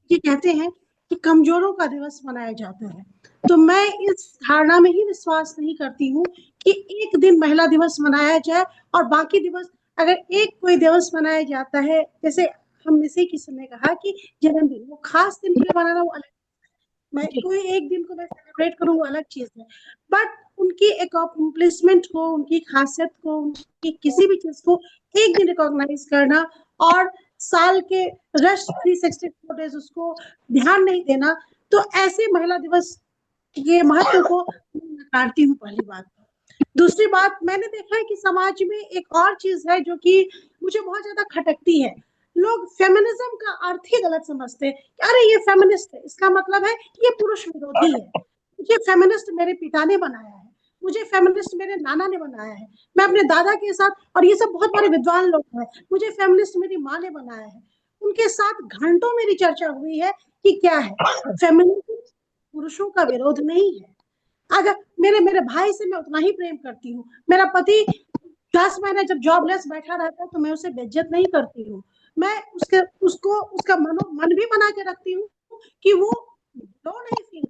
जी कहते हैं कि कमजोरों का दिवस मनाया जाता है, तो मैं इस धारणा में ही विश्वास नहीं करती हूँ कि एक दिन महिला दिवस मनाया जाए और बाकी दिवस, अगर एक कोई दिवस मनाया जाता है, जैसे हम इसी किसी ने कहा कि जन्मदिन, वो खास दिन के लिए मनाना वो अलग, मैं जी। कोई एक दिन को मैं सेलिब्रेट करूँ वो अलग चीज है, बट उनकी एक अकम्प्लिशमेंट को, उनकी खासियत को, उनकी किसी भी चीज को एक दिन रिकॉग्नाइज करना और साल के रेस्ट 364 डेज उसको ध्यान नहीं देना, तो ऐसे महिला दिवस ये महत्व को मैं नकारती हूँ, पहली बात। दूसरी बात, मैंने देखा है कि समाज में एक और चीज है जो कि मुझे बहुत ज्यादा खटकती है। लोग फेमिनिज्म का अर्थ ही गलत समझते हैं कि अरे ये फेमिनिस्ट है, इसका मतलब है कि ये पुरुष विरोधी है। मुझे फेमिनिस्ट मेरे पिता ने बनाया है, मुझे फेमिनिस्ट मेरे नाना ने बनाया है, मैं अपने दादा के साथ, और ये सब बहुत बड़े विद्वान लोग हैं, मुझे फेमिनिस्ट मेरी माँ ने बनाया है, उनके साथ घंटों मेरी चर्चा हुई है कि क्या है फेमिनिज्म, पुरुषों का विरोध नहीं है। अगर मेरे मेरे भाई से मैं उतना ही प्रेम करती हूँ, मेरा पति 10 महीने जब जॉबलेस बैठा रहता है तो मैं उसे बेइज्जत नहीं करती हूँ, मैं उसके उसको उसका मन भी बना के रखती हूँ कि वो लो नहीं फील।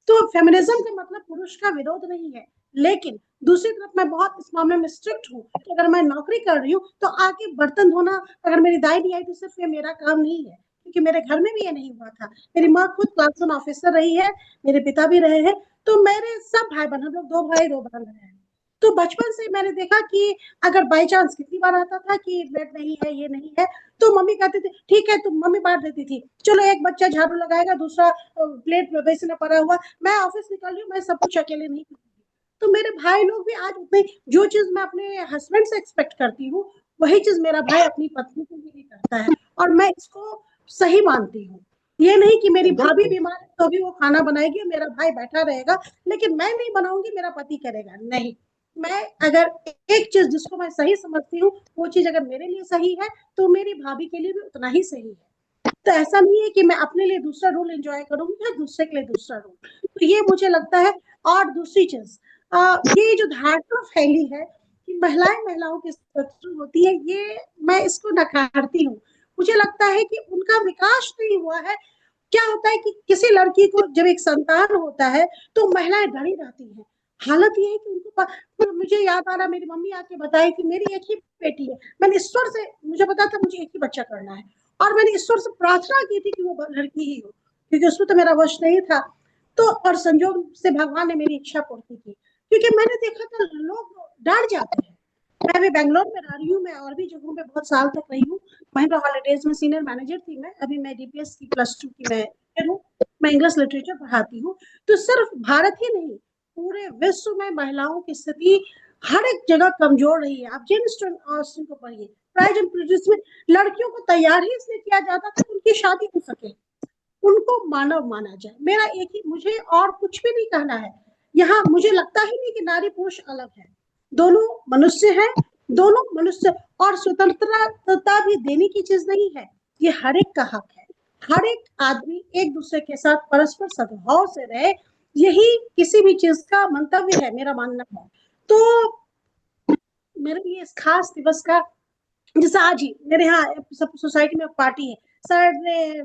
तो फेमिनिज्म का मतलब पुरुष का विरोध नहीं है, लेकिन दूसरी तरफ मैं बहुत इस मामले में स्ट्रिक्ट हूँ कि अगर मैं नौकरी कर रही हूँ तो आके बर्तन धोना, अगर मेरी दाई नहीं आई तो सिर्फ ये मेरा काम नहीं है, क्योंकि मेरे घर में भी ये नहीं हुआ था। मेरी माँ खुद क्लास 1 ऑफिसर रही है, मेरे पिता भी रहे हैं, तो मेरे सब भाई बहन, हम लोग 2 भाई 2 बहन रहे हैं। तो बचपन से मैंने देखा कि अगर बाई चांस कितनी बार आता था कि ब्रेड नहीं है, ये नहीं है, तो मम्मी कहती थी ठीक है, तो मम्मी बांट देती थी, चलो एक बच्चा झाड़ू लगाएगा, दूसरा प्लेट बेसिन में पड़ा हुआ, मैं ऑफिस निकल रही हूँ, मैं सब कुछ अकेले नहीं करूंगी। तो मेरे भाई लोग भी आज उतने, जो चीज मैं अपने हस्बैंड से एक्सपेक्ट करती हूँ वही चीज मेरा भाई अपनी पत्नी के लिए करता है, और मैं इसको सही मानती हूँ। ये नहीं कि मेरी भाभी बीमार है तो भी वो खाना बनाएगी और मेरा भाई बैठा रहेगा, लेकिन मैं नहीं बनाऊंगी, मेरा पति करेगा, नहीं। मैं अगर एक चीज जिसको मैं सही समझती हूँ, वो चीज अगर मेरे लिए सही है तो मेरी भाभी के लिए भी उतना ही सही है। तो ऐसा नहीं है कि मैं अपने लिए दूसरा रोल एंजॉय करूंगी या दूसरे के लिए दूसरा रोल, तो ये मुझे लगता है। और दूसरी चीज, ये जो धारणा फैली है कि महिलाएं महिलाओं की शत्रु होती है, ये मैं इसको नकारती हूँ। मुझे लगता है कि उनका विकास नहीं हुआ है। क्या होता है कि किसी लड़की को जब एक संतान होता है तो महिलाएं डरी रहती हैं। हालत ये है कि तो मुझे याद आ रहा, मेरी मम्मी आके बताई कि मेरी एक ही बेटी है, मैंने ईश्वर से, मुझे पता था मुझे एक ही बच्चा करना है, और मैंने ईश्वर से प्रार्थना की थी कि वो लड़की ही हो, क्योंकि उसमें तो मेरा वश नहीं था। तो और संजोग से भगवान ने मेरी इच्छा पूर्ति की, क्योंकि मैंने देखा था लोग डर जाते हैं। मैं अभी बैंगलोर में रह रही हूँ, मैं और भी जगहों में बहुत साल तक रही हूँ। महिंद्रा हॉलीडेज में सीनियर मैनेजर थी मैं, अभी मैं डीपीएस की +2 की मैं हूँ, मैं इंग्लिश लिटरेचर पढ़ाती हूँ। तो सिर्फ भारत ही नहीं, पूरे विश्व में महिलाओं की स्थिति हर एक जगह कमजोर रही है। आप जेन ऑस्टिन को पढ़िए, प्राइड एंड प्रेजुडिस में लड़कियों को तैयार ही इसलिए किया जाता था कि उनकी शादी हो सके, उनको मानव माना जाए। मेरा एक ही, मुझे और कुछ भी नहीं कहना है। यहाँ मुझे लगता ही नहीं कि नारी पुरुष अलग है, दोनों मनुष्य हैं, दोनों मनुष्य। और स्वतंत्रता भी देने की चीज नहीं है, ये हर एक का हक है। हर एक आदमी एक दूसरे के साथ परस्पर सद्भाव से रहे, यही किसी भी चीज का मंतव्य है, मेरा मानना है। तो मेरे लिए इस खास दिवस का, जैसे आज ही मेरे यहाँ सब सोसाइटी में पार्टी है, सर ने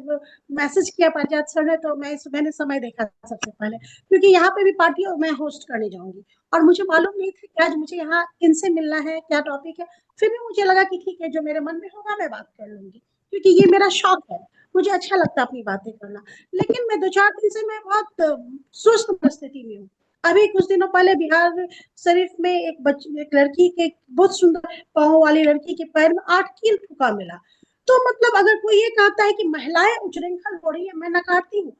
मैसेज किया पारिजात सर ने, तो मैंने समय देखा सबसे पहले, क्योंकि यहाँ पे भी पार्टी और मैं होस्ट करने जाऊंगी, और मुझे मालूम नहीं था कि आज मुझे यहाँ किनसे मिलना है, क्या टॉपिक है। फिर भी मुझे लगा कि ठीक है, जो मेरे मन में होगा मैं बात कर लूंगी, क्योंकि ये मेरा शौक है, मुझे अच्छा लगता है अपनी बातें करना। लेकिन मैं 2-4 दिन से मैं बहुत सुस्त परिस्थिति में हूँ। अभी कुछ दिनों पहले बिहार शरीफ में एक लड़की के, बहुत सुंदर पाँव वाली लड़की के पैर में 8 कील ठुका मिला। तो मतलब अगर कोई ये कहता है कि महिलाएं उच्चृंखल हो रही है, मैं नकारती हूँ।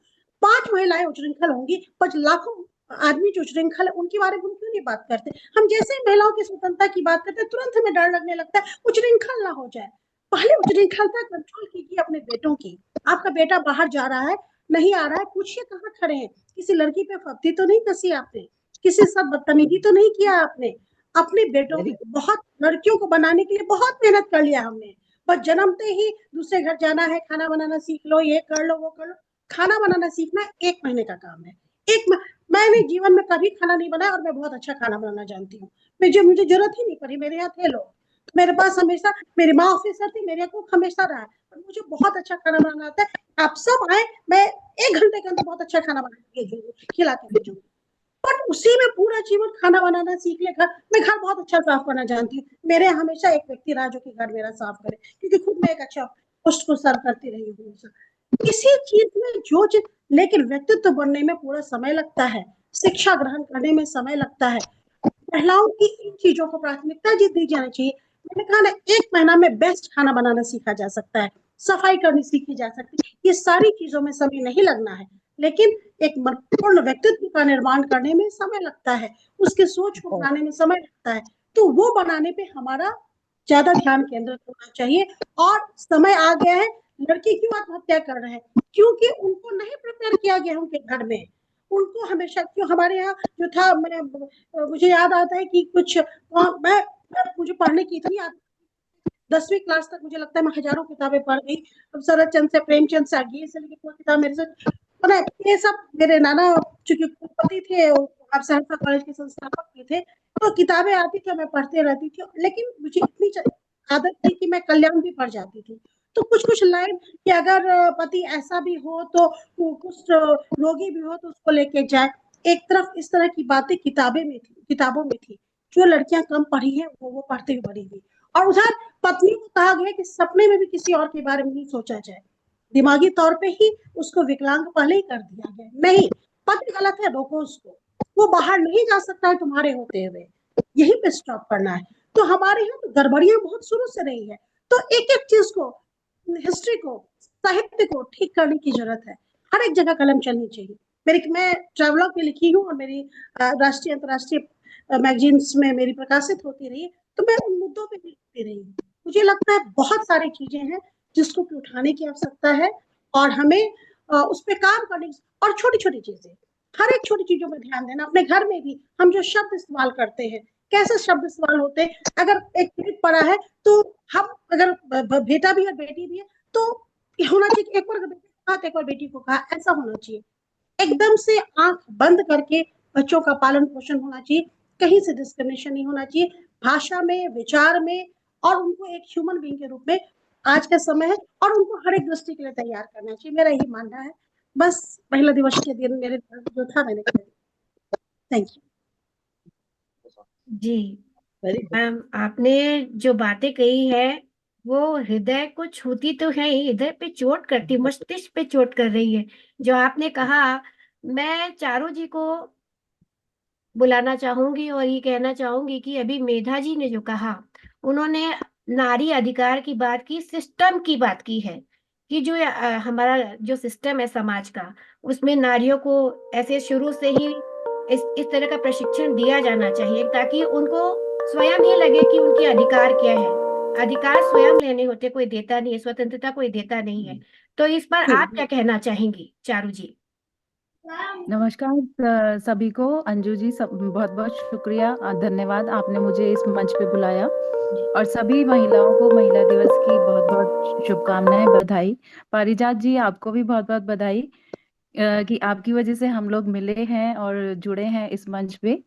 5 महिलाएं उच्चृंखल होंगी, पर लाखों आदमी जो उच्चृंखल है उनके बारे में हम क्यों नहीं बात करते? हम जैसे ही महिलाओं की स्वतंत्रता की बात करते हैं, तुरंत हमें डर लगने लगता है उच्चृंखल ना हो जाए। पहले उच्चृंखलता कंट्रोल कीजिए अपने बेटों की। आपका बेटा बाहर जा रहा है, नहीं आ रहा है, पूछिए कहाँ खड़े हैं, किसी लड़की पे फप्ती तो नहीं कसी आपने, किसी साथ बदतमीजी तो नहीं किया आपने। अपने बेटों वेरी को, बहुत लड़कियों को बनाने के लिए बहुत मेहनत कर लिया हमने, बस जन्मते ही दूसरे घर जाना है, खाना बनाना सीख लो, ये कर लो, वो कर लो। खाना बनाना सीखना 1 महीने का काम है। मैंने जीवन में कभी खाना नहीं बनाया और मैं बहुत अच्छा खाना बनाना जानती हूँ। मुझे जरूरत ही नहीं पड़ी, मेरे यहाँ थे लोग। मेरे पास हमेशा मेरी माँ ऑफिसर थी, मेरे को हमेशा रहा है, और मुझे बहुत अच्छा खाना बनाना आता है। आप सब आए, मैं 1 घंटे के अंदर बहुत अच्छा खाना बना के भेजूंगी, खिला के भेजूंगी। बट उसी में पूरा जीवन खाना बनाना सीख ले। मैं घर बहुत अच्छा साफ करना जानती हूँ। मेरे यहाँ हमेशा एक व्यक्ति रहा जो कि घर मेरा साफ करे, क्योंकि खुद मैं एक अच्छा पोस्ट को सर्व करती रही हूँ हमेशा। किसी चीज में जो चीज, लेकिन व्यक्तित्व बनने में पूरा समय लगता है, शिक्षा ग्रहण करने में समय लगता है। महिलाओं की इन चीजों को प्राथमिकता दी जानी चाहिए। मैंने कहा ना, 1 महीना में बेस्ट खाना बनाना सीखा जा सकता है, सफाई करनी सीखी जा सकती है। ये सारी चीजों में समय नहीं लगना है, लेकिन एक पूर्ण व्यक्तित्व का निर्माण करने में समय लगता है, उसके सोच को बनाने में समय लगता है। तो वो बनाने पे हमारा ज्यादा ध्यान केंद्रित होना चाहिए। और समय आ गया है, लड़की क्यों आत्महत्या कर रहे हैं? क्योंकि उनको नहीं प्रिपेयर किया गया उनके घर में। उनको हमेशा, क्यों हमारे यहाँ जो था, मुझे याद आता है कि कुछ मुझे पढ़ने की इतनी आदत, 10वीं क्लास तक मुझे लगता है मैं हजारों किताबें पढ़ गई। अब शरद चंद्र से, प्रेमचंद से, आगे से लेकर कोई किताब मेरे से, पता है, ये सब मेरे नाना चूंकि कुलपति थे, आप सहरसा कॉलेज के संस्थापक भी थे, तो किताबें आती थी, मैं पढ़ते रहती थी। लेकिन मुझे इतनी आदत थी कि मैं कल्याण भी पढ़ जाती थी। तो कुछ कुछ लाइन कि अगर पति ऐसा भी हो तो, कुछ रोगी भी हो तो उसको लेके जाए। एक तरफ इस तरह की बातें किताबों में थी। जो लड़कियां कम पढ़ी हैं वो पढ़ते हुए बड़ी थी। और उधर पत्नी को कहा गया कि सपने में भी किसी और के बारे में नहीं सोचा जाए। दिमागी तौर पे ही उसको विकलांग पहले ही कर दिया गया। नहीं, पति गलत है, रोको उसको, वो बाहर नहीं जा सकता है तुम्हारे होते हुए, यहीं पे स्टॉप करना है। तो हमारे यहाँ तो गड़बड़ियां बहुत शुरू से रही है। तो एक एक चीज को, हिस्ट्री को, साहित्य को ठीक करने की जरूरत है। हर एक जगह कलम चलनी चाहिए। मैं ट्रैवलॉग पे लिखी हूँ, और मेरी राष्ट्रीय अंतर्राष्ट्रीय मैगजीन्स में मेरी प्रकाशित होती रही, तो मैं उन मुद्दों पे लिखती रही हूँ। मुझे लगता है बहुत सारी चीजें हैं जिसको कि उठाने की आवश्यकता है, और हमें उस पर काम करने की, और छोटी छोटी चीजें, हर एक छोटी चीजों में ध्यान देना। अपने घर में भी हम जो शब्द इस्तेमाल करते हैं, कैसे शब्द इस्तेमाल होते हैं। अगर एक पेट पड़ा है, तो हम अगर बेटा भी है बेटी भी है, तो होना चाहिए एक बार बेटे को कहा, एक बार बेटी को कहा, ऐसा होना चाहिए। एकदम से आंख बंद करके बच्चों का पालन पोषण होना चाहिए। कहीं से डिस्क्रिमिनेशन नहीं होना चाहिए, भाषा में, विचार में, और उनको एक ह्यूमन बीइंग के रूप में आज का समय है, और उनको हर एक दृष्टि के लिए तैयार करना चाहिए। मेरा यही मानना है। बस महिला दिवस के दिन मेरे जो था मैंने किया। Thank you. जी वेरी गुड। मैम, आपने जो बातें कही है वो हृदय को छूती तो है ही, हृदय पे चोट करती, मस्तिष्क पे चोट कर रही है। जो आपने कहा, मैं चारों जी को बुलाना चाहूंगी और ये कहना चाहूंगी कि अभी मेधा जी ने जो कहा, उन्होंने नारी अधिकार की बात की, सिस्टम की बात की है कि जो हमारा जो सिस्टम है समाज का, उसमें नारियों को ऐसे शुरू से ही इस तरह का प्रशिक्षण दिया जाना चाहिए, ताकि उनको स्वयं ही लगे कि उनके अधिकार क्या है। अधिकार स्वयं लेने होते, कोई देता नहीं है, स्वतंत्रता कोई देता नहीं है। तो इस पर आप क्या कहना चाहेंगी चारू जी? नमस्कार सभी को। अंजू जी, सब बहुत बहुत शुक्रिया, धन्यवाद, आपने मुझे इस मंच पे बुलाया। और सभी महिलाओं को महिला दिवस की बहुत बहुत शुभकामनाएं, बधाई। पारिजात जी, आपको भी बहुत बहुत बधाई कि आपकी वजह से हम लोग मिले हैं और जुड़े हैं इस मंच पे।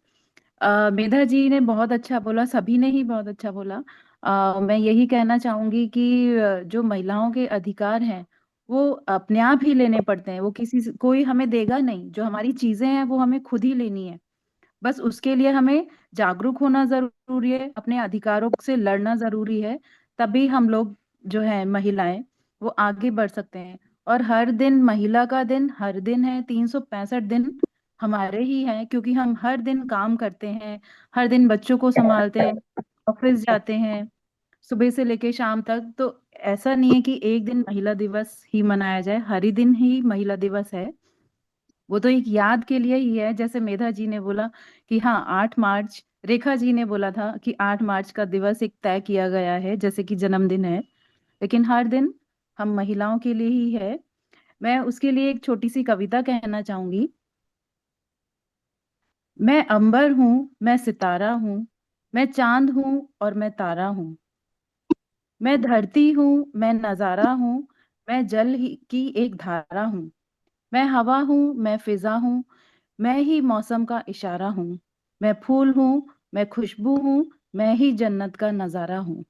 मेधा जी ने बहुत अच्छा बोला, सभी ने ही बहुत अच्छा बोला। मैं यही कहना चाहूंगी कि जो महिलाओं के अधिकार हैं वो अपने आप ही लेने पड़ते हैं। वो कोई हमें देगा नहीं, जो हमारी चीजें हैं वो हमें खुद ही लेनी है। बस उसके लिए हमें जागरूक होना जरूरी है, अपने अधिकारों से लड़ना जरूरी है। तभी हम लोग जो है महिलाएं, वो आगे बढ़ सकते हैं। और हर दिन महिला का दिन, हर दिन है, 365 दिन हमारे ही हैं, क्योंकि हम हर दिन काम करते हैं, हर दिन बच्चों को संभालते हैं, ऑफिस जाते हैं, सुबह से लेके शाम तक। तो ऐसा नहीं है कि एक दिन महिला दिवस ही मनाया जाए, हर ही दिन ही महिला दिवस है। वो तो एक याद के लिए ही है। जैसे मेधा जी ने बोला कि हाँ 8 मार्च, रेखा जी ने बोला था कि 8 मार्च का दिवस एक तय किया गया है जैसे कि जन्मदिन है, लेकिन हर दिन हम महिलाओं के लिए ही है। मैं उसके लिए एक छोटी सी कविता कहना चाहूंगी। मैं अंबर हूँ, मैं सितारा हूँ, मैं चांद हूँ और मैं तारा हूँ, मैं धरती हूँ, मैं नजारा हूँ, मैं जल की एक धारा हूँ, मैं हवा हूँ, मैं फिजा हूँ, मैं ही मौसम का इशारा हूँ, मैं फूल हूँ, मैं खुशबू हूँ, मैं ही जन्नत का नजारा हूँ।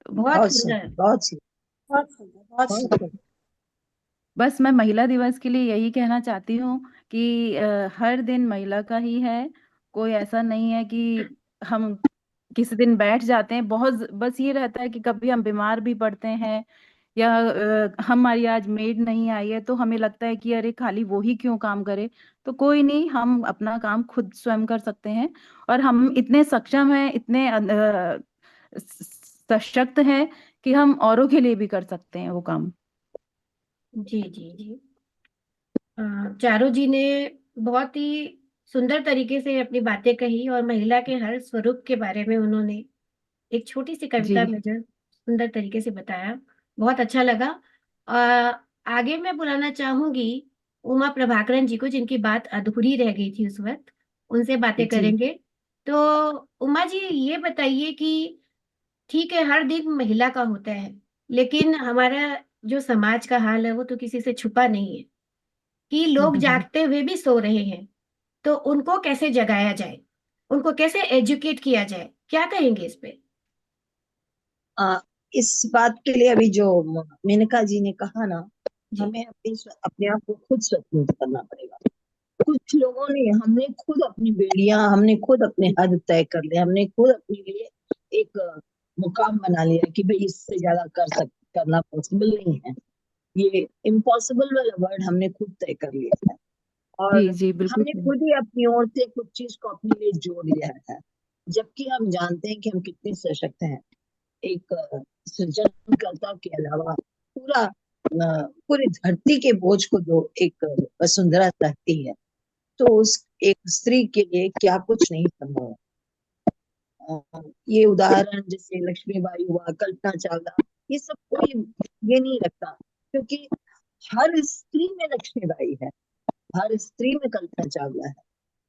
बहुत बहुत सुंदर। सुंदर, बहुत सुंदर, बहुत सुंदर, बहुत बहुत सुंदर। सुंदर। बस मैं महिला दिवस के लिए यही कहना चाहती हूँ कि हर दिन महिला का ही है। कोई ऐसा नहीं है कि हम किसी दिन बैठ जाते हैं, बहुत बस ये रहता है कि कभी हम बीमार भी पड़ते हैं या हमारी आज मेड नहीं आई है तो हमें लगता है कि अरे खाली वो ही क्यों काम करे। तो कोई नहीं, हम अपना काम खुद स्वयं कर सकते हैं और हम इतने सक्षम हैं, इतने सशक्त हैं कि हम औरों के लिए भी कर सकते हैं वो काम। जी जी जी। चारों जी ने बहुत ही सुंदर तरीके से अपनी बातें कही और महिला के हर स्वरूप के बारे में उन्होंने एक छोटी सी कविता जी में जो सुंदर तरीके से बताया। बहुत अच्छा लगा। आगे मैं बुलाना चाहूंगी उमा प्रभाकरन जी को, जिनकी बात अधूरी रह गई थी उस वक्त, उनसे बातें जी करेंगे। तो उमा जी ये बताइए कि ठीक है हर दिन महिला का होता है, लेकिन हमारा जो समाज का हाल है वो तो किसी से छुपा नहीं है कि लोग हम्म। जागते हुए भी सो रहे हैं। तो उनको कैसे जगाया जाए, उनको कैसे एजुकेट किया जाए, क्या कहेंगे इस पे? आ, इस बात के लिए अभी जो मेनका जी ने कहा ना, जी हमें अपने आप को खुद स्वतंत्र करना पड़ेगा। कुछ लोगों ने, हमने खुद अपनी बेड़ियां, हमने खुद अपने हद तय कर लिया, हमने खुद अपने लिए एक मुकाम बना लिया कि भाई इससे ज्यादा करना पॉसिबल नहीं है। ये इम्पॉसिबल वाला वर्ड हमने खुद तय कर लिया है, जी और जी बिल्कुल हमने सही। खुद ही अपनी ओर से कुछ चीज को अपने लिए जोड़ लिया है, जबकि हम जानते हैं कि हम कितने सशक्त हैं। एक सृजनकर्ता के अलावा पूरी धरती के बोझ को जो एक वसुंधरा सहती है, तो उस एक स्त्री के लिए क्या कुछ नहीं संभव है। ये उदाहरण जैसे लक्ष्मीबाई हुआ, कल्पना चावला, ये सब कोई ये नहीं रखता, क्योंकि हर स्त्री में लक्ष्मीबाई है, हर स्त्री में कल्पना चावला है।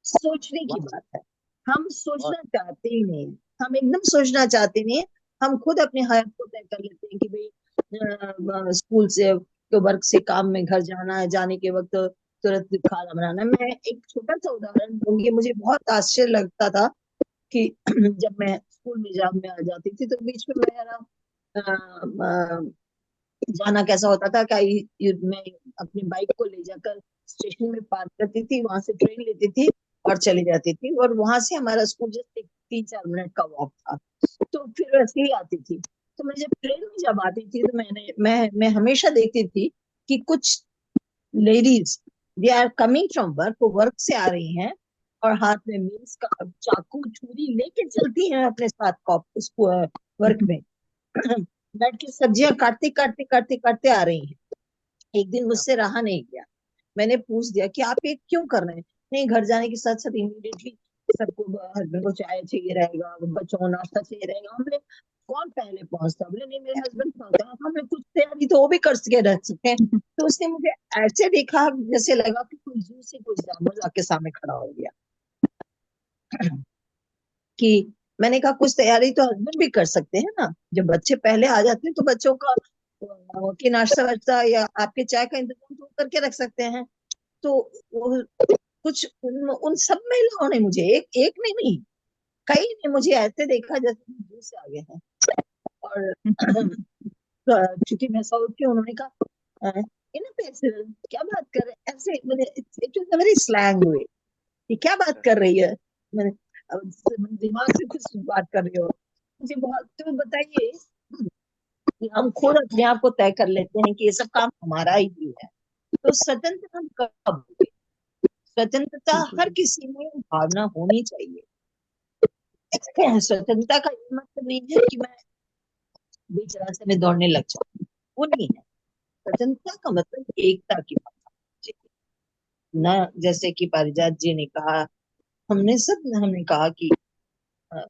सोचने की बात है, हम सोचना चाहते ही नहीं, हम एकदम सोचना चाहते नहीं है। हम खुद अपने हक को तय कर लेते हैं कि भाई स्कूल से तो वर्क से काम में घर जाना है, जाने के वक्त तुरंत खाना बनाना है। मैं एक छोटा सा उदाहरण दूंगी, मुझे बहुत आश्चर्य लगता था कि जब मैं स्कूल में जॉब में आ जाती थी तो बीच में मेरा जाना कैसा होता था कि मैं अपनी बाइक को ले जाकर स्टेशन में पार्क करती थी, वहां से ट्रेन लेती थी और चली जाती थी, और वहां से हमारा स्कूल जस्ट 3-4 मिनट का वॉक था। तो फिर वैसे ही आती थी। तो मैं जब ट्रेन में जब आती थी तो मैं हमेशा देखती थी कि कुछ ladies, they are coming from work, वो वर्क से आ रही हैं और हाथ में मील्स का चाकू छुरी लेके चलती हैं अपने साथ कॉप उसको वर्क में बैठ के सब्जियां काटते काटते काटते काटते आ रही हैं। एक दिन मुझसे रहा नहीं गया, मैंने पूछ दिया कि आप ये क्यों कर रहे हैं? नहीं, घर जाने के साथ साथ इमीडिएटली सबको, हस्बैंड को चाय चाहिए रहेगा, बच्चों को नाश्ता चाहिए रहेगा। हमने कौन पहले पहुंचता? बोले नहीं, मेरे हस्बैंड पहुंचते हैं। हमने कुछ तैयारी तो वो भी कर सके रह सकते हैं। तो उसने मुझे ऐसे देखा जैसे लगा कि कोई जू से कोई जानवर आके सामने खड़ा हो गया कि मैंने कहा कुछ तैयारी तो हस्बैंड भी कर सकते हैं ना, जब बच्चे पहले आ जाते हैं तो बच्चों का कि नाश्ता वाश्ता या आपके चाय का इंतजाम तो करके रख सकते हैं। तो वो कुछ उन सब महिलाओं ने मुझे, एक एक ने नहीं, कई ने मुझे ऐसे देखा जैसे दूर से आ गए हैं। और चूंकि मैं साउथ की, उन्होंने कहा इन पैसे क्या बात कर रहे हैं ऐसे, मैंने it was a very slang way कि क्या बात कर रही है। मैंने दिमाग से कुछ बात कर रही हो मुझे बहुत। तो बताइए कि हम खुद अपने आप को तय कर लेते हैं कि ये सब काम हमारा ही है, तो स्वतंत्र हम कब होंगे? स्वतंत्रता हर किसी में भावना होनी चाहिए। स्वतंत्रता का ये मतलब नहीं है कि मैं बीच रास्ते में दौड़ने लग जाऊं, वो नहीं है। स्वतंत्रता का मतलब एकता की बात है। ना जैसे कि पारिजात जी ने कहा, हमने कहा कि अ,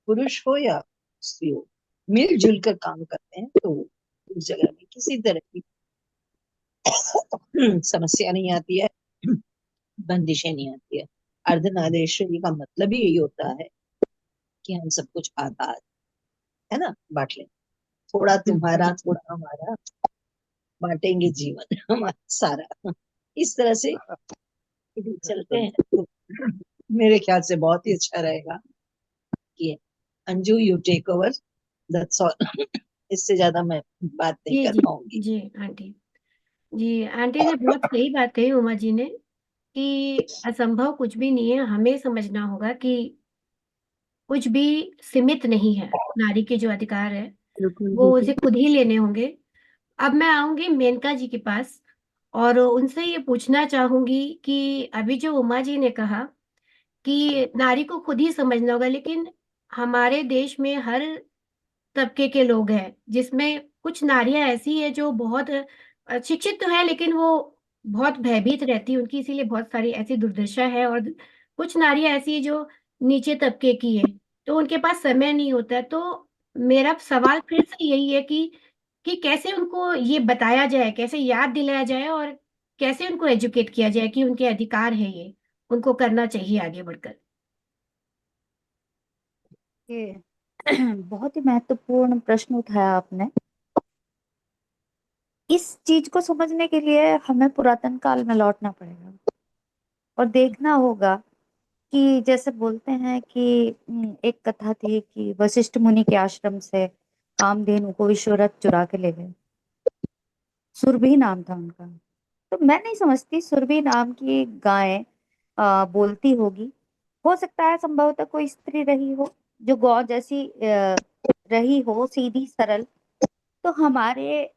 पुरुष हो या स्त्री हो, मिलजुल कर काम करते हैं तो उस जगह में किसी तरह की समस्या नहीं आती है, बंदिशें नहीं आती है। अर्धनारीश्वरी का मतलब ही यही होता है कि हम सब कुछ आजाद, है ना, बांट लें, थोड़ा तुम्हारा थोड़ा हमारा, बांटेंगे जीवन हमारा सारा, इस तरह से यदि चलते हैं तो मेरे ख्याल से बहुत ही अच्छा रहेगा कि Anju you take over, that's all. इससे ज्यादा मैं बात नहीं जी कर जी पाऊंगी। जी आंटी। जी आंटी ने बहुत सही बात कही उमा जी ने कि असंभव कुछ भी नहीं है। हमें समझना होगा कि कुछ भी सीमित नहीं है। नारी के जो अधिकार है बिल्कुल वो बिल्कुल। उसे खुद ही लेने होंगे। अब मैं आऊंगी मेनका जी के पास और उनसे ये पूछना चाहूंगी कि अभी जो उमा जी ने कहा कि नारी को खुद ही समझना होगा, लेकिन हमारे देश में हर तबके के लोग हैं, जिसमें कुछ नारियां ऐसी है जो बहुत शिक्षित तो है लेकिन वो बहुत भयभीत रहती है उनकी, इसीलिए बहुत सारी ऐसी दुर्दशा है। और कुछ नारियां ऐसी है जो नीचे तबके की है, तो उनके पास समय नहीं होता है। तो मेरा सवाल फिर से यही है कि कैसे उनको ये बताया जाए, कैसे याद दिलाया जाए और कैसे उनको एजुकेट किया जाए कि उनके अधिकार है, ये उनको करना चाहिए आगे बढ़कर। ये बहुत ही महत्वपूर्ण प्रश्न उठाया आपने। इस चीज को समझने के लिए हमें पुरातन काल में लौटना पड़ेगा और देखना होगा कि जैसे बोलते हैं कि एक कथा थी कि वशिष्ठ मुनि के आश्रम से कामधेनु को विश्वरथ चुरा के ले गए। सुरभि नाम था उनका। तो मैं नहीं समझती सुरभि नाम की गाय बोलती होगी। हो सकता है संभवतः कोई स्त्री रही हो जो गौ जैसी रही हो, सीधी सरल। तो हमारे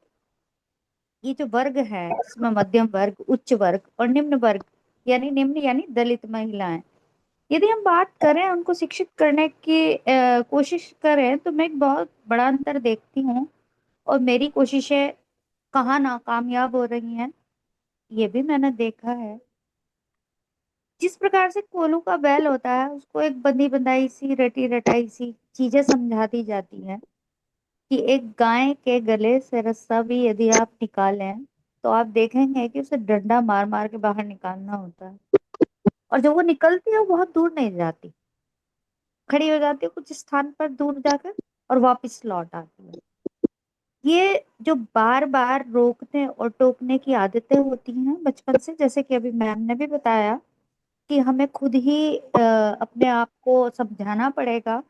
ये जो वर्ग है जिसमें मध्यम वर्ग, उच्च वर्ग और निम्न वर्ग, यानी निम्न यानी दलित महिलाएं, यदि हम बात करें उनको शिक्षित करने की कोशिश करें, तो मैं एक बहुत बड़ा अंतर देखती हूँ। और मेरी कोशिशें कहाँ नाकामयाब हो रही हैं ये भी मैंने देखा है। जिस प्रकार से कोलू का बैल होता है उसको एक बंधी बंधाई सी रटी रटाई सी चीजें समझा दी जाती हैं कि एक गाय के गले से रस्सा भी यदि आप निकालें तो आप देखेंगे कि उसे डंडा मार मार के बाहर निकालना होता है। और जब वो निकलती है वो बहुत दूर नहीं जाती, खड़ी हो जाती है कुछ स्थान पर दूर जाकर और वापस लौट आती है। ये जो बार बार रोकने और टोकने की आदतें होती हैं बचपन से, जैसे कि अभी मैम ने भी बताया कि हमें खुद ही अपने आप को समझाना पड़ेगा।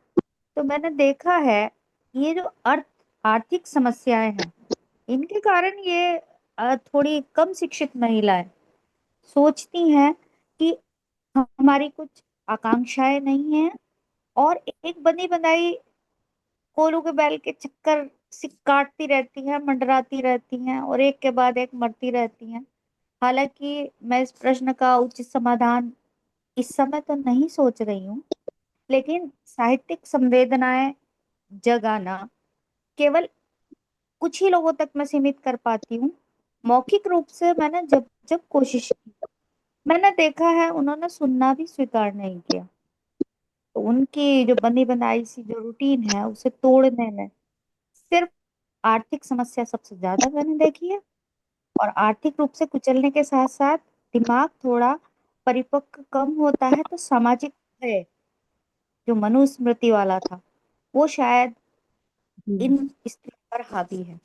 तो मैंने देखा है ये जो अर्थ आर्थिक समस्याएं हैं इनके कारण ये थोड़ी कम शिक्षित महिलाएं सोचती हैं कि हमारी कुछ आकांक्षाएं नहीं हैं और एक बंधी बंधाई कोलू के बैल के चक्कर से काटती रहती हैं, मंडराती रहती हैं और एक के बाद एक मरती रहती हैं। हालांकि मैं इस प्रश्न का उचित समाधान इस समय तो नहीं सोच रही हूँ, लेकिन साहित्यिक संवेदनाएं जगाना केवल कुछ ही लोगों तक मैं सीमित कर पाती हूँ। मौखिक रूप से मैंने जब जब कोशिश की, मैंने देखा है उन्होंने सुनना भी स्वीकार नहीं किया। तो उनकी जो बनी बनाई सी जो रूटीन है उसे तोड़ने में सिर्फ आर्थिक समस्या सबसे ज्यादा मैंने देखी है। और आर्थिक रूप से कुचलने के साथ साथ दिमाग थोड़ा परिपक्व कम होता है तो सामाजिक है जो मनुस्मृति वाला था वो शायद इन स्त्रियों पर हावी है।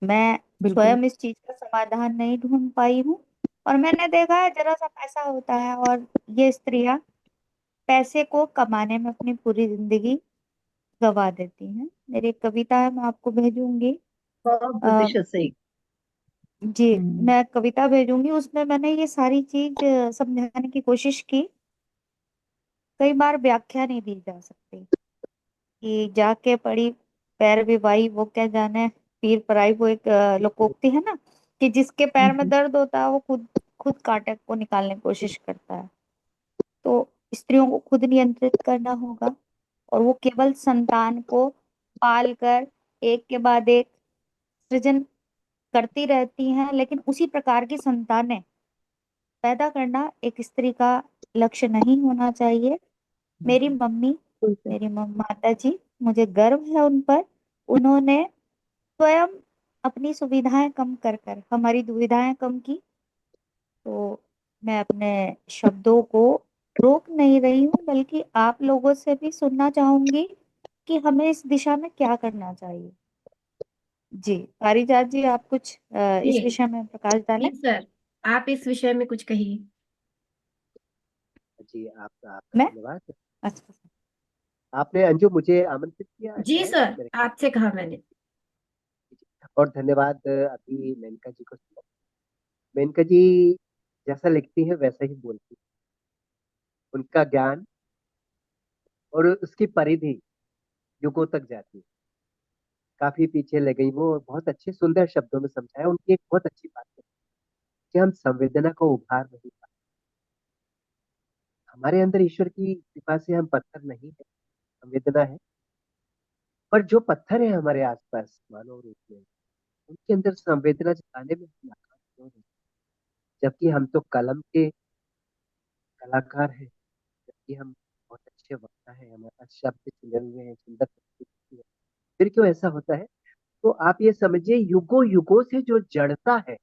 मैं बिल्कुल स्वयं इस चीज का समाधान नहीं ढूंढ पाई हूँ। और मैंने देखा है जरा सा पैसा होता है और ये स्त्रियां पैसे को कमाने में अपनी पूरी जिंदगी गवा देती हैं। मेरी एक कविता है मैं आपको भेजूंगी। 100% सही। जी, हम्म, मैं कविता भेजूंगी उसमें मैंने ये सारी चीज समझाने की कोशिश की। कई बार व्याख्या नहीं दी जा सकती कि जाके पड़ी पैर भी भाई वो क्या जाने पीर पराई, वो एक लोकोक्ति है ना कि जिसके पैर में दर्द होता है वो खुद खुद कांटे को निकालने की कोशिश करता है। तो स्त्रियों को खुद नियंत्रित करना होगा। और वो केवल संतान को पाल कर एक के बाद एक सृजन करती रहती हैं, लेकिन उसी प्रकार की संतानें पैदा करना एक स्त्री का लक्ष्य नहीं होना चाहिए। मेरी मम्मी, मेरी माता जी, मुझे गर्व है उन पर। उन्होंने स्वयं अपनी सुविधाएं कम कर कर हमारी दुविधाएं कम की। तो मैं अपने शब्दों को रोक नहीं रही हूँ, बल्कि आप लोगों से भी सुनना चाहूंगी कि हमें इस दिशा में क्या करना चाहिए। जी पारिजात जी, आप कुछ इस जी विषय में प्रकाश डालें। जी सर, आप इस विषय में कुछ कहिए। जी, आपका आपका मैं धन्यवाद। अच्छा। आपने अंजू मुझे आमंत्रित किया जी शायद सर, मेरे आपसे कहा मैंने। और धन्यवाद अभी मेनका जी को सुना। मेनका जी जैसा लिखती है वैसा ही बोलती है। उनका ज्ञान और उसकी परिधि युगों तक जाती है। काफी पीछे ले गई वो, और बहुत अच्छे सुंदर शब्दों में समझाया। उनकी एक बहुत अच्छी बात है कि हम संवेदना को उभार नहीं पाते। हमारे अंदर ईश्वर की कृपा से हम पत्थर नहीं है, संवेदना है। पर जो पत्थर है हमारे आसपास मानव रूप में, उनके अंदर संवेदना जगाने में हम नाकाम क्यों हैं? जबकि हम तो कलम के कलाकार हैं, जबकि हम बहुत अच्छे वक्ता हैं, हमारे पास शब्द चुने हुए हैं, सुंदर प्रस्तुति है। फिर क्यों ऐसा होता है? तो आप ये समझिए, युगों युगों से जो जड़ता है,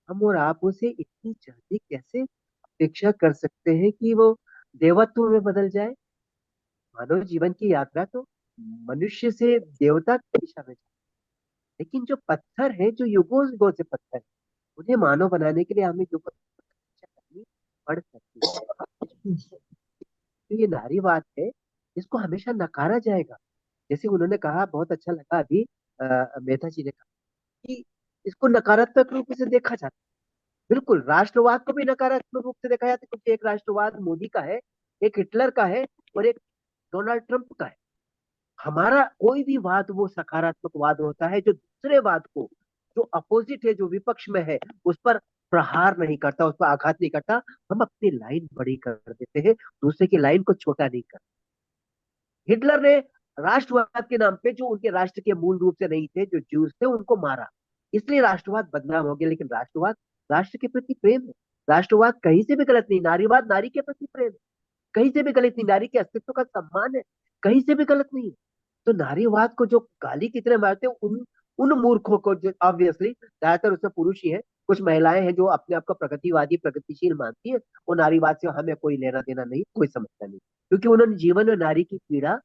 हम और आप उसे इतनी जल्दी कैसे अपेक्षा कर सकते हैं कि वो देवत्व में बदल जाए? मानव जीवन की यात्रा तो मनुष्य से देवता की दिशा में जाए। लेकिन जो पत्थर है, जो युगों युगों से पत्थर है, उन्हें मानव बनाने के लिए हमें युगों से प्रतीक्षा करनी पड़ सकती है। तो ये नारीवाद है, इसको हमेशा नकारा जाएगा। जैसे उन्होंने कहा, बहुत अच्छा लगा अभी मेधा जी ने कहा कि इसको नकारात्मक रूप से देखा जाता है। बिल्कुल, राष्ट्रवाद को भी नकारात्मक रूप से देखा जाता है, क्योंकि एक राष्ट्रवाद मोदी का है, एक हिटलर का है, और एक डोनाल्ड ट्रंप का है। हमारा कोई भी वाद वो सकारात्मक वाद होता है जो दूसरे वाद को, जो अपोजिट है, जो विपक्ष में है, उस पर प्रहार नहीं करता, उस पर आघात नहीं करता। हम अपनी लाइन बड़ी कर देते हैं, दूसरे की लाइन को छोटा नहीं करते। हिटलर ने राष्ट्रवाद के नाम पे, जो उनके राष्ट्र के मूल रूप से नहीं थे, जो ज्यूज थे, उनको मारा। इसलिए राष्ट्रवाद बदनाम हो गया। लेकिन राष्ट्रवाद राष्ट्र के प्रति प्रेम है। राष्ट्रवाद कहीं से भी गलत नहीं। नारीवाद नारी के प्रति प्रेम है, कहीं से भी गलत नहीं। नारी के अस्तित्व का सम्मान है, कहीं से भी गलत नहीं है। तो नारीवाद को जो गाली की तरह मारते हैं, उन उन मूर्खों को, जो ऑब्वियसली ज्यादातर उसमें पुरुष ही है, कुछ महिलाएं हैं जो अपने आप को प्रगतिवादी प्रगतिशील मानती है, वो नारीवाद से हमें कोई लेना देना नहीं, कोई समझता नहीं, क्योंकि उन्होंने जीवन में नारी की पीड़ा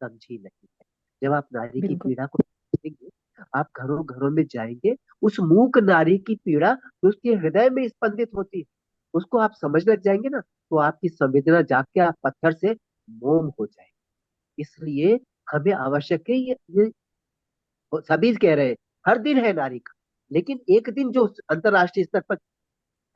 समझी नहीं है। जब आप नारी की बिल्कुल। पीड़ा को समझेंगे, आप घरों घरों में जाएंगे, उस मूक नारी की पीड़ा जो उसके हृदय में स्पंदित होती है, उसको आप समझ लग जाएंगे ना, तो आपकी संवेदना जाग के आप पत्थर से मोम हो जाएंगे। इसलिए हमें आवश्यक है ये सभी कह रहे हैं, हर दिन है नारी का, लेकिन एक दिन जो अंतरराष्ट्रीय स्तर पर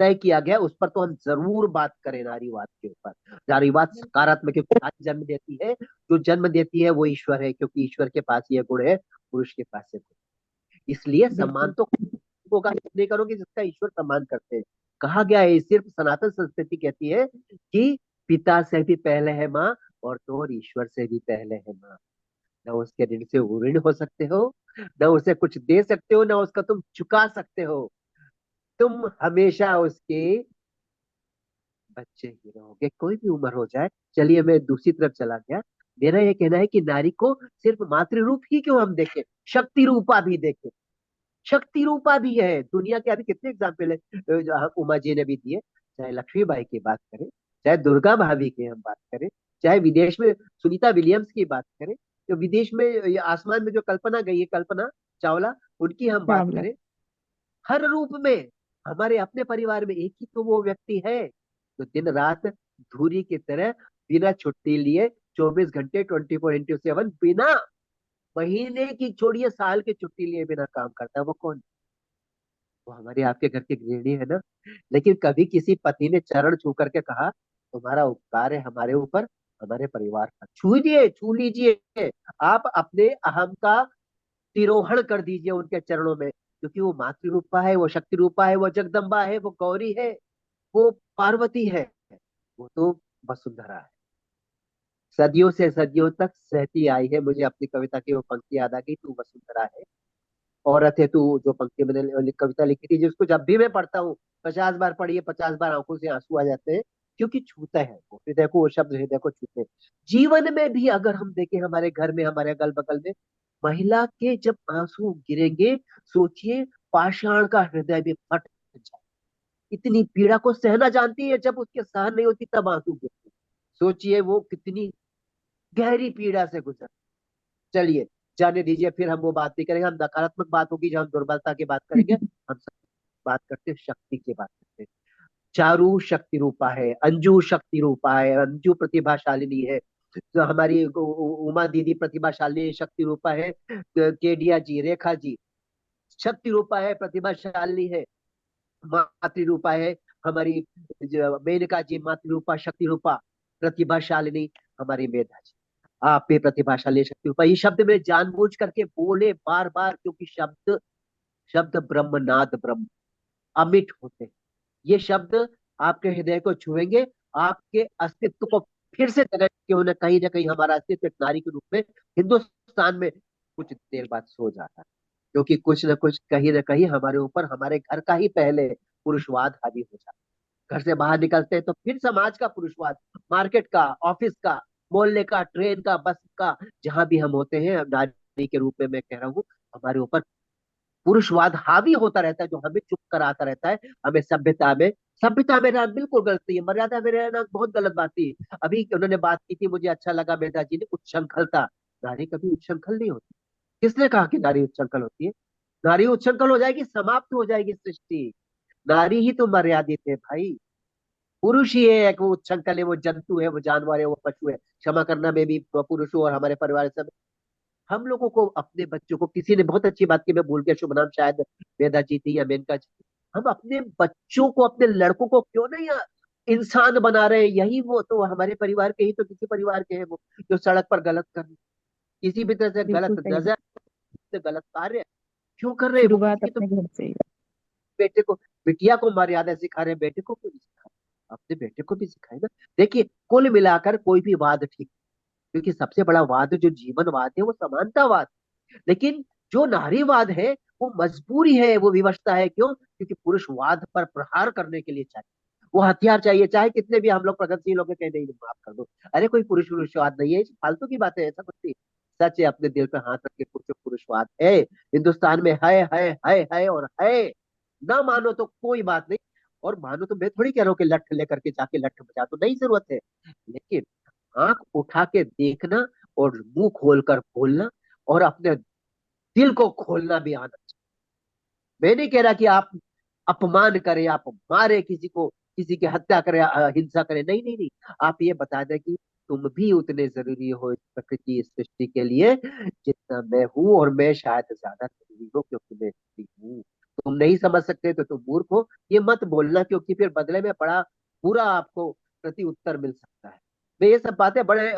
तय किया गया, उस पर तो हम जरूर बात करें, नारीवाद के ऊपर। नारीवाद सकारात्मक, क्योंकि आज जन्म देती है, जो जन्म देती है वो ईश्वर है, क्योंकि ईश्वर के पास ये गुण है, पुरुष के पास ये गुण। इसलिए सम्मान बिल्कुल। तो होगा, नहीं करोगे जिसका ईश्वर सम्मान करते हैं। कहा गया है, सिर्फ सनातन संस्कृति कहती है कि पिता से भी पहले है माँ, और तो और ईश्वर से भी पहले है माँ। न उसके ऋण से ऋण हो सकते हो, न उसे कुछ दे सकते हो, न उसका तुम चुका सकते हो। तुम हमेशा उसके बच्चे ही रहोगे, कोई भी उम्र हो जाए। चलिए, मैं दूसरी तरफ चला गया। मेरा ये कहना है कि नारी को सिर्फ मातृ रूप ही क्यों हम देखें, शक्ति रूपा भी देखें। शक्ति रूपा भी है। दुनिया के अभी कितने एग्जाम्पल है, जो उमा जी ने भी दिए। चाहे लक्ष्मीबाई की बात करें, चाहे दुर्गा भाभी की हम बात करें, चाहे विदेश में सुनीता विलियम्स की बात करें, जो विदेश में ये आसमान में जो कल्पना गई है, कल्पना चावला, उनकी हम बात चावला। करें, हर रूप में। हमारे अपने परिवार में एक ही तो वो व्यक्ति है जो दिन रात धूरी की तरह, बिना छुट्टी लिए, 24 घंटे 24x7, बिना महीने की छोड़िए साल की छुट्टी लिए बिना काम करता है। वो कौन? वो हमारे आपके घर की गृहिणी है ना। लेकिन कभी किसी पति ने चरण छू करके कहा, तुम्हारा उपकार है हमारे ऊपर, हमारे परिवार का, छू दिए, छू लीजिए। आप अपने अहम का तिरोहण कर दीजिए उनके चरणों में, क्योंकि वो मातृ रूपा है, वो शक्ति रूपा है, वो जगदम्बा है, वो गौरी है, वो पार्वती है, वो तो वसुंधरा है। सदियों से सदियों तक सहती आई है। मुझे अपनी कविता की वो पंक्ति याद आ गई, तू वसुंधरा है, औरत है तू, जो पंक्ति मैंने कविता लिखी थी, जिसको जब भी मैं पढ़ता हूँ 50 बार पढ़िए 50 बार आंखों से आंसू आ जाते हैं, क्योंकि छूता है वो हृदय को, वो शब्द हृदय को छूते हैं। जीवन में भी अगर हम देखें, हमारे घर में, हमारे अगल बगल में, महिला के जब आंसू गिरेंगे, सोचिए पाषाण का हृदय भी फट जाए। इतनी पीड़ा को सहना जानती है, जब उसके सहन नहीं होती तब आंसू गिरते हैं। सोचिए वो कितनी गहरी पीड़ा से गुजर। चलिए जाने दीजिए, फिर हम वो बात नहीं करेंगे। हम नकारात्मक बात होगी जब हम दुर्बलता की बात करेंगे। हम सब बात करते हैं, शक्ति की बात करते हैं। चारू शक्ति रूपा है, अंजू शक्ति रूपा है, अंजू प्रतिभाशालिनी है, तो हमारी उमा दीदी प्रतिभाशालिनी शक्ति रूपा है, केडिया जी, रेखा जी शक्ति रूपा है, प्रतिभाशालिनी है, मातृ रूपा है हमारी मेनका जी, मातृ रूपा शक्ति रूपा प्रतिभाशालिनी हमारी मेधा जी। आप भी प्रतिभाशाली शक्ति रूपा। ये शब्द में जानबूझ करके बोले बार बार, क्योंकि शब्द शब्द ब्रह्मनाद ब्रह्म अमिट होते हैं। ये शब्द आपके हृदय को छुएंगे, आपके अस्तित्व को फिर से जगह, क्यों ना कहीं हमारा अस्तित्व एक नारी के रूप में हिंदुस्तान में कुछ देर बाद सो जाता है, क्योंकि कुछ ना कहीं हमारे ऊपर, हमारे घर का ही पहले पुरुषवाद हावी हो जाता है। घर से बाहर निकलते हैं तो फिर समाज का पुरुषवाद, मार्केट का, ऑफिस का, मोहल्ले का, ट्रेन का, बस का, जहां भी हम होते हैं नारी के रूप में मैं कह रहा हूँ, हमारे ऊपर पुरुषवाद हावी होता रहता है, जो हमें चुप कराता रहता है। हमें सभ्यता में रहना बिल्कुल गलत नहीं है, मर्यादा में रहना बहुत गलत बात थी। अभी उन्होंने बात की थी, मुझे अच्छा लगा मेधा जी ने, उच्छृंखलता। नारी कभी उच्छृंखल नहीं होती। किसने कहा कि नारी उच्छृंखल होती है? नारी उच्छृंखल हो जाएगी, समाप्त हो जाएगी सृष्टि। नारी ही तो मर्यादित है भाई। पुरुष ही है एक, वो उच्छृंखल है, वो जंतु है, वो जानवर है, वो पशु है। क्षमा करना, मैं भी पुरुष हूँ और हमारे परिवार सब। हम लोगों को, अपने बच्चों को, किसी ने बहुत अच्छी बात की, मैं भूल गया शुभ नाम, शायद वेदा जी थी या मेनका जी थी। हम अपने बच्चों को, अपने लड़कों को क्यों नहीं इंसान बना रहे हैं? यही वो तो हमारे परिवार के ही तो, किसी परिवार के हैं वो, जो सड़क पर गलत कर रहे हैं, किसी भी तरह से बिल्कुल गलत सही बात। नजर से गलत कार्य क्यों कर रहे हैं? वो शुरुआत किसी के तो अपने घर से ही। बेटे को, बिटिया को मर्यादा सिखा रहे हैं, बेटे को क्यों नहीं सिखा रहे? अपने बेटे को भी सिखाए ना। देखिए कुल मिलाकर कोई भी वाद ठीक, क्योंकि सबसे बड़ा वाद जो जीवनवाद है वो समानतावाद। लेकिन जो नारीवाद है वो मजबूरी है, वो विवशता है। क्यों? क्योंकि पुरुषवाद पर प्रहार करने के लिए चाहिए वो हथियार चाहिए। चाहे कितने भी हम लोग प्रगतिशील होकर कह नहीं, माफ कर दो, अरे कोई पुरुषवाद नहीं है, ये फालतू की बात है, ऐसा कुछ नहीं। सच है, अपने दिल पे हाथ रख के कुछ पुरुषवाद है हिंदुस्तान में, है और है। ना मानो तो कोई बात नहीं, और मानो तो मैं थोड़ी कह रहा हूँ कि लठ लेकर के जाके लठ बजा, तो नहीं, जरूरत है। लेकिन आंख उठा के देखना और मुंह खोलकर बोलना और अपने दिल को खोलना भी आना चाहिए। मैं नहीं कह रहा कि आप अपमान करें, आप मारे किसी को, किसी की हत्या करें, हिंसा करें, नहीं नहीं नहीं। आप ये बता दें कि तुम भी उतने जरूरी हो इस प्रकृति, इस सृष्टि के लिए जितना मैं हूं, और मैं शायद ज्यादा जरूरी हूँ क्योंकि मैं स्त्री हूँ। तुम नहीं समझ सकते तो तुम मूर्ख हो, ये मत बोलना, क्योंकि फिर बदले में बड़ा बुरा आपको प्रति उत्तर मिल सकता है। मैं ये सब बातें बड़े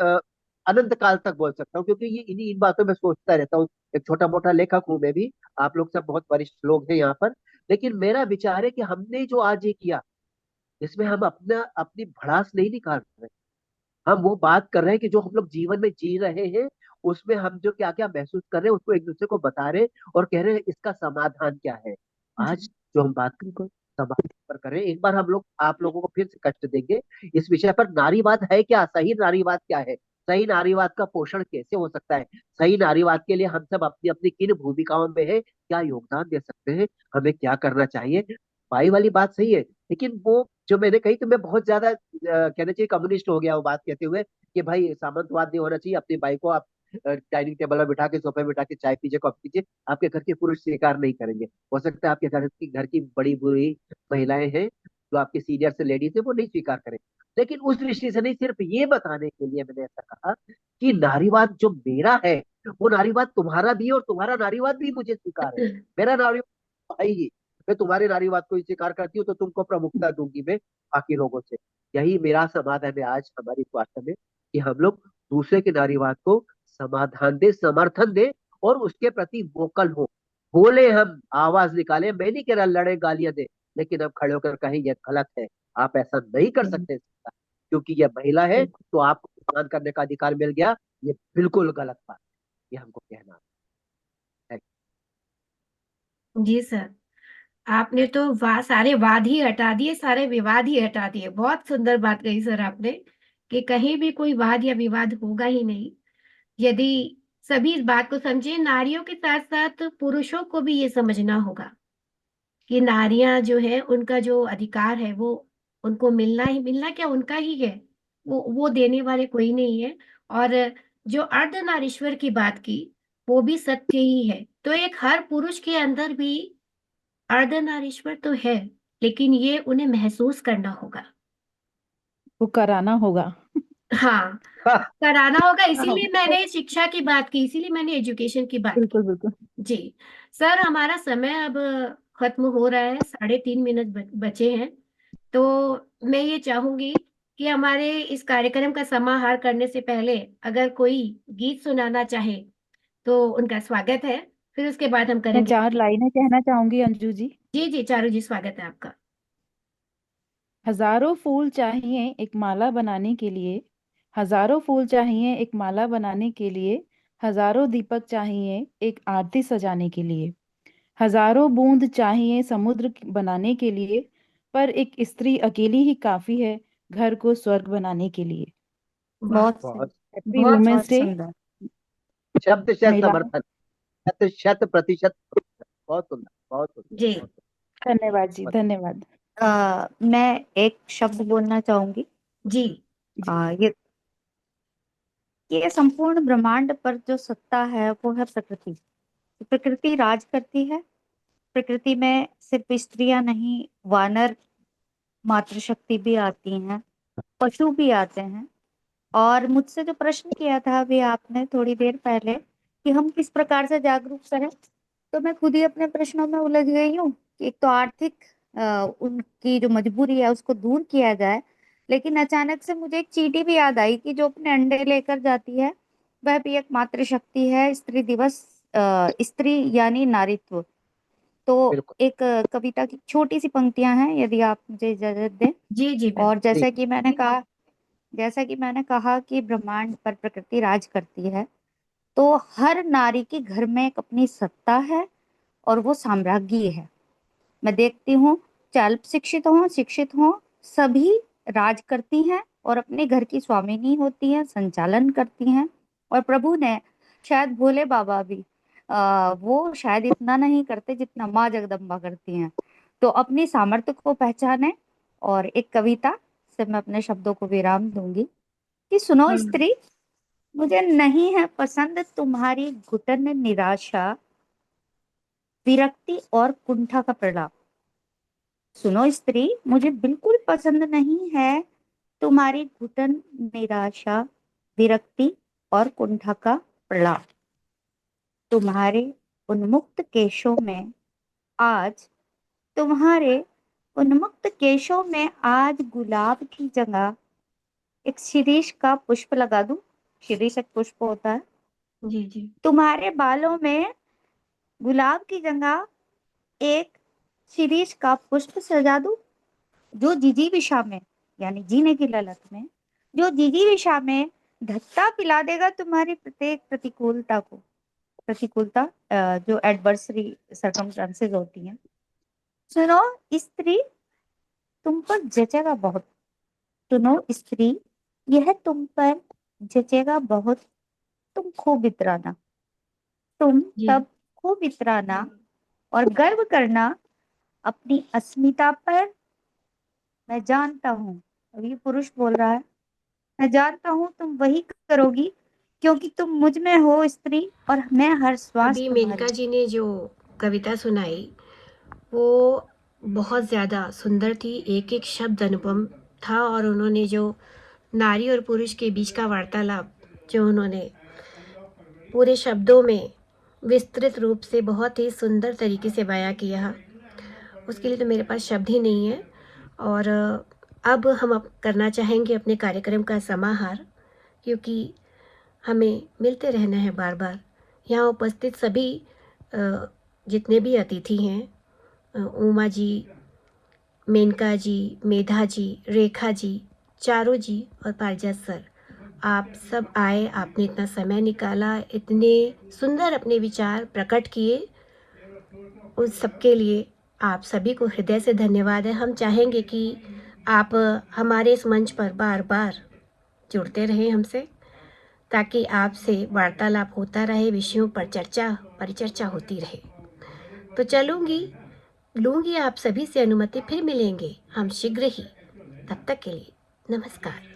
अनंत काल तक बोल सकता हूँ, क्योंकि ये इन्हीं इन बातों में सोचता रहता हूँ। एक छोटा मोटा लेखक हूं मैं भी, आप लोग सब बहुत वरिष्ठ लोग हैं यहाँ पर। लेकिन मेरा विचार है कि हमने जो आज ये किया, इसमें हम अपना अपनी भड़ास नहीं निकाल रहे। हम वो बात कर रहे हैं कि जो हम लोग जीवन में जी रहे हैं, उसमें हम जो क्या क्या महसूस कर रहे हैं उसको एक दूसरे को बता रहे हैं, और कह रहे हैं इसका समाधान क्या है। आज जो हम बात बिल्कुल। समाधान पर कर रहे हैं, एक बार हम लोग आप लोगों को फिर से कष्ट देंगे इस विषय पर। नारीवाद है क्या? सही नारीवाद क्या है? सही नारीवाद का पोषण कैसे हो सकता है? सही नारीवाद के लिए हम सब अपनी अपनी किन भूमिकाओं में है, क्या योगदान दे सकते हैं, हमें क्या करना चाहिए? भाई वाली बात सही है, लेकिन वो जो मैंने कही, तो मैं बहुत ज्यादा कहना चाहिए कम्युनिस्ट हो गया वो बात कहते हुए, कि भाई सामंतवाद नहीं होना चाहिए। अपनी बाई को आप डाइनिंग टेबल में बिठा के, सोफे में बिठा के चाय पीजिए, कॉफी पीजिए, आपके घर के पुरुष स्वीकार नहीं करेंगे। हो सकता है आपके घर की बड़ी बुरी महिलाएं हैं, जो आपके सीनियर से लेडीज है, वो नहीं स्वीकार करें। लेकिन उस दृष्टि से नहीं, सिर्फ ये बताने के लिए मैंने ऐसा कहा कि नारीवाद जो मेरा है, वो नारीवाद तुम्हारा भी है, और तुम्हारा नारीवाद भी मुझे स्वीकार है। मेरा नारीवाद भाई ही, मैं तुम्हारे नारीवाद को स्वीकार करती हूँ तो तुमको प्रमुखता दूंगी मैं बाकी लोगों से। यही मेरा समाधान है आज हमारी इस वार्ता में, कि हम लोग दूसरे के नारीवाद को समाधान दे, समर्थन दे, और उसके प्रति वोकल हो, बोले, हम आवाज निकाले। मैं नहीं कह रहा लड़े गालियां दे, लेकिन हम खड़े होकर कहें यह गलत है, आप ऐसा नहीं कर सकते, क्योंकि यह महिला है, तो आपको सम्मान करने का अधिकार मिल गया, ये बिल्कुल गलत बात है, ये हमको कहना है। जी सर, आपने तो सारे वाद ही हटा दिए, सारे विवाद ही हटा दिए। बहुत सुंदर बात कही सर आपने कि कहीं भी कोई वाद या विवाद होगा ही नहीं यदि सभी इस बात को समझे। नारियों के साथ साथ पुरुषों को भी ये समझना होगा कि नारियां जो है उनका जो अधिकार है वो उनको मिलना क्या उनका ही है। वो देने वाले कोई नहीं है। और जो अर्धनारीश्वर की बात की वो भी सत्य ही है। तो एक हर पुरुष के अंदर भी अर्धनारीश्वर तो है, लेकिन ये उन्हें महसूस करना होगा। वो कराना होगा। हाँ, कराना होगा। इसीलिए मैंने शिक्षा की बात की, इसीलिए मैंने एजुकेशन की बात की। बिल्कुल बिल्कुल। जी सर, हमारा समय अब खत्म हो रहा है, 3.5 मिनट बचे हैं। तो मैं ये चाहूंगी कि हमारे इस कार्यक्रम का समाहार करने से पहले अगर कोई गीत सुनाना चाहे तो उनका स्वागत है। फिर उसके बाद हम मैं करेंगे। 4 लाइनें कहना चाहूंगी अंजू जी। जी जी चारू जी, स्वागत है आपका। हजारों फूल चाहिए एक माला बनाने के लिए, हजारों फूल चाहिए एक माला बनाने के लिए, हजारों दीपक चाहिए एक आरती सजाने के लिए, हजारों बूंद चाहिए समुद्र बनाने के लिए, पर एक स्त्री अकेली ही काफी है घर को स्वर्ग बनाने के लिए। वाह, बहुत सही, बहुत हैप्पी बहुत वुमेन्स बहुत डे सुंदर। शब्द शत महिलाओं। समर्थन, शत प्रतिशत। बहुत सुंदर, बहुत सुंदर, जी बहुत धन्यवाद जी, सुंदर। धन्यवाद। मैं एक शब्द बोलना चाहूंगी। जी जी ये संपूर्ण ब्रह्मांड पर जो सत्ता है वो है प्रकृति। प्रकृति राज करती है। प्रकृति में सिर्फ स्त्रियां नहीं, वानर मातृशक्ति भी आती हैं, पशु भी आते हैं। और मुझसे जो प्रश्न किया था अभी आपने थोड़ी देर पहले कि हम किस प्रकार से जागरूक करें, तो मैं खुद ही अपने प्रश्नों में उलझ गई हूँ कि एक तो आर्थिक उनकी जो मजबूरी है उसको दूर किया जाए, लेकिन अचानक से मुझे एक चींटी भी याद आई कि जो अपने अंडे लेकर जाती है वह भी एक मातृशक्ति है। स्त्री दिवस, स्त्री यानी नारीत्व। तो बिल्कुल। एक कविता की छोटी सी पंक्तियां हैं, यदि आप मुझे इजाजत दें। जी जी और बिल्कुल। जैसा कि मैंने कहा कि ब्रह्मांड पर प्रकृति राज करती है, तो हर नारी के घर में एक अपनी सत्ता है और वो साम्राज्ञी है। मैं देखती हूँ, चाहे अल्प शिक्षित हों, सभी राज करती हैं और अपने घर की स्वामिनी होती हैं, संचालन करती हैं। और प्रभु ने, शायद भोले बाबा भी, वो शायद इतना नहीं करते जितना माँ जगदम्बा करती हैं। तो अपनी सामर्थ्य को पहचाने। और एक कविता से मैं अपने शब्दों को विराम दूंगी कि सुनो हम्म, स्त्री, मुझे नहीं है पसंद तुम्हारी घुटन निराशा, विरक्ति और कुंठा का प्रलाप। सुनो स्त्री, मुझे बिल्कुल पसंद नहीं है तुम्हारी घुटन निराशा, विरक्ति और कुंठा का प्रलाप। तुम्हारे उन्मुक्त केशों में आज तुम्हारे उन्मुक्त केशों में आज गुलाब की जगह एक शिरीष का पुष्प लगा दूं। शिरीष एक पुष्प होता है। जी जी तुम्हारे बालों में गुलाब की जगह एक शिरीष का पुष्प सजा दूं। जो जिजी विशा में, यानी जीने की ललक में, जो जिजी विशा में धक्का पिला देगा तुम्हारी प्रत्येक प्रतिकूलता, जो एडवर्सरी सर्कमस्टांसेस होती हैं। सुनो स्त्री, तुम पर जचेगा बहुत। सुनो स्त्री, यह तुम पर जचेगा बहुत। तुम खूब इतराना, तुम जी तब खूब इतराना और गर्व करना अपनी अस्मिता पर। मैं जानता हूँ, अब ये पुरुष बोल रहा है, मैं जानता हूँ तुम वही करोगी क्योंकि तुम मुझ में हो स्त्री और मैं हर श्वास अभी तुम्हारी। मेनका जी ने जो कविता सुनाई वो बहुत ज़्यादा सुंदर थी। एक एक शब्द अनुपम था। और उन्होंने जो नारी और पुरुष के बीच का वार्तालाप जो उन्होंने पूरे शब्दों में विस्तृत रूप से बहुत ही सुंदर तरीके से बयां किया, उसके लिए तो मेरे पास शब्द ही नहीं है। और अब करना चाहेंगे अपने कार्यक्रम का समाहार, क्योंकि हमें मिलते रहना है बार बार। यहाँ उपस्थित सभी जितने भी अतिथि हैं, उमा जी, मेनका जी, मेधा जी, रेखा जी, चारू जी और पारिजात सर, आप सब आए, आपने इतना समय निकाला, इतने सुंदर अपने विचार प्रकट किए, उस सबके लिए आप सभी को हृदय से धन्यवाद है। हम चाहेंगे कि आप हमारे इस मंच पर बार बार जुड़ते रहें हमसे, ताकि आपसे वार्तालाप होता रहे, विषयों पर परिचर्चा होती रहे। तो लूंगी आप सभी से अनुमति, फिर मिलेंगे हम शीघ्र ही। तब तक के लिए नमस्कार।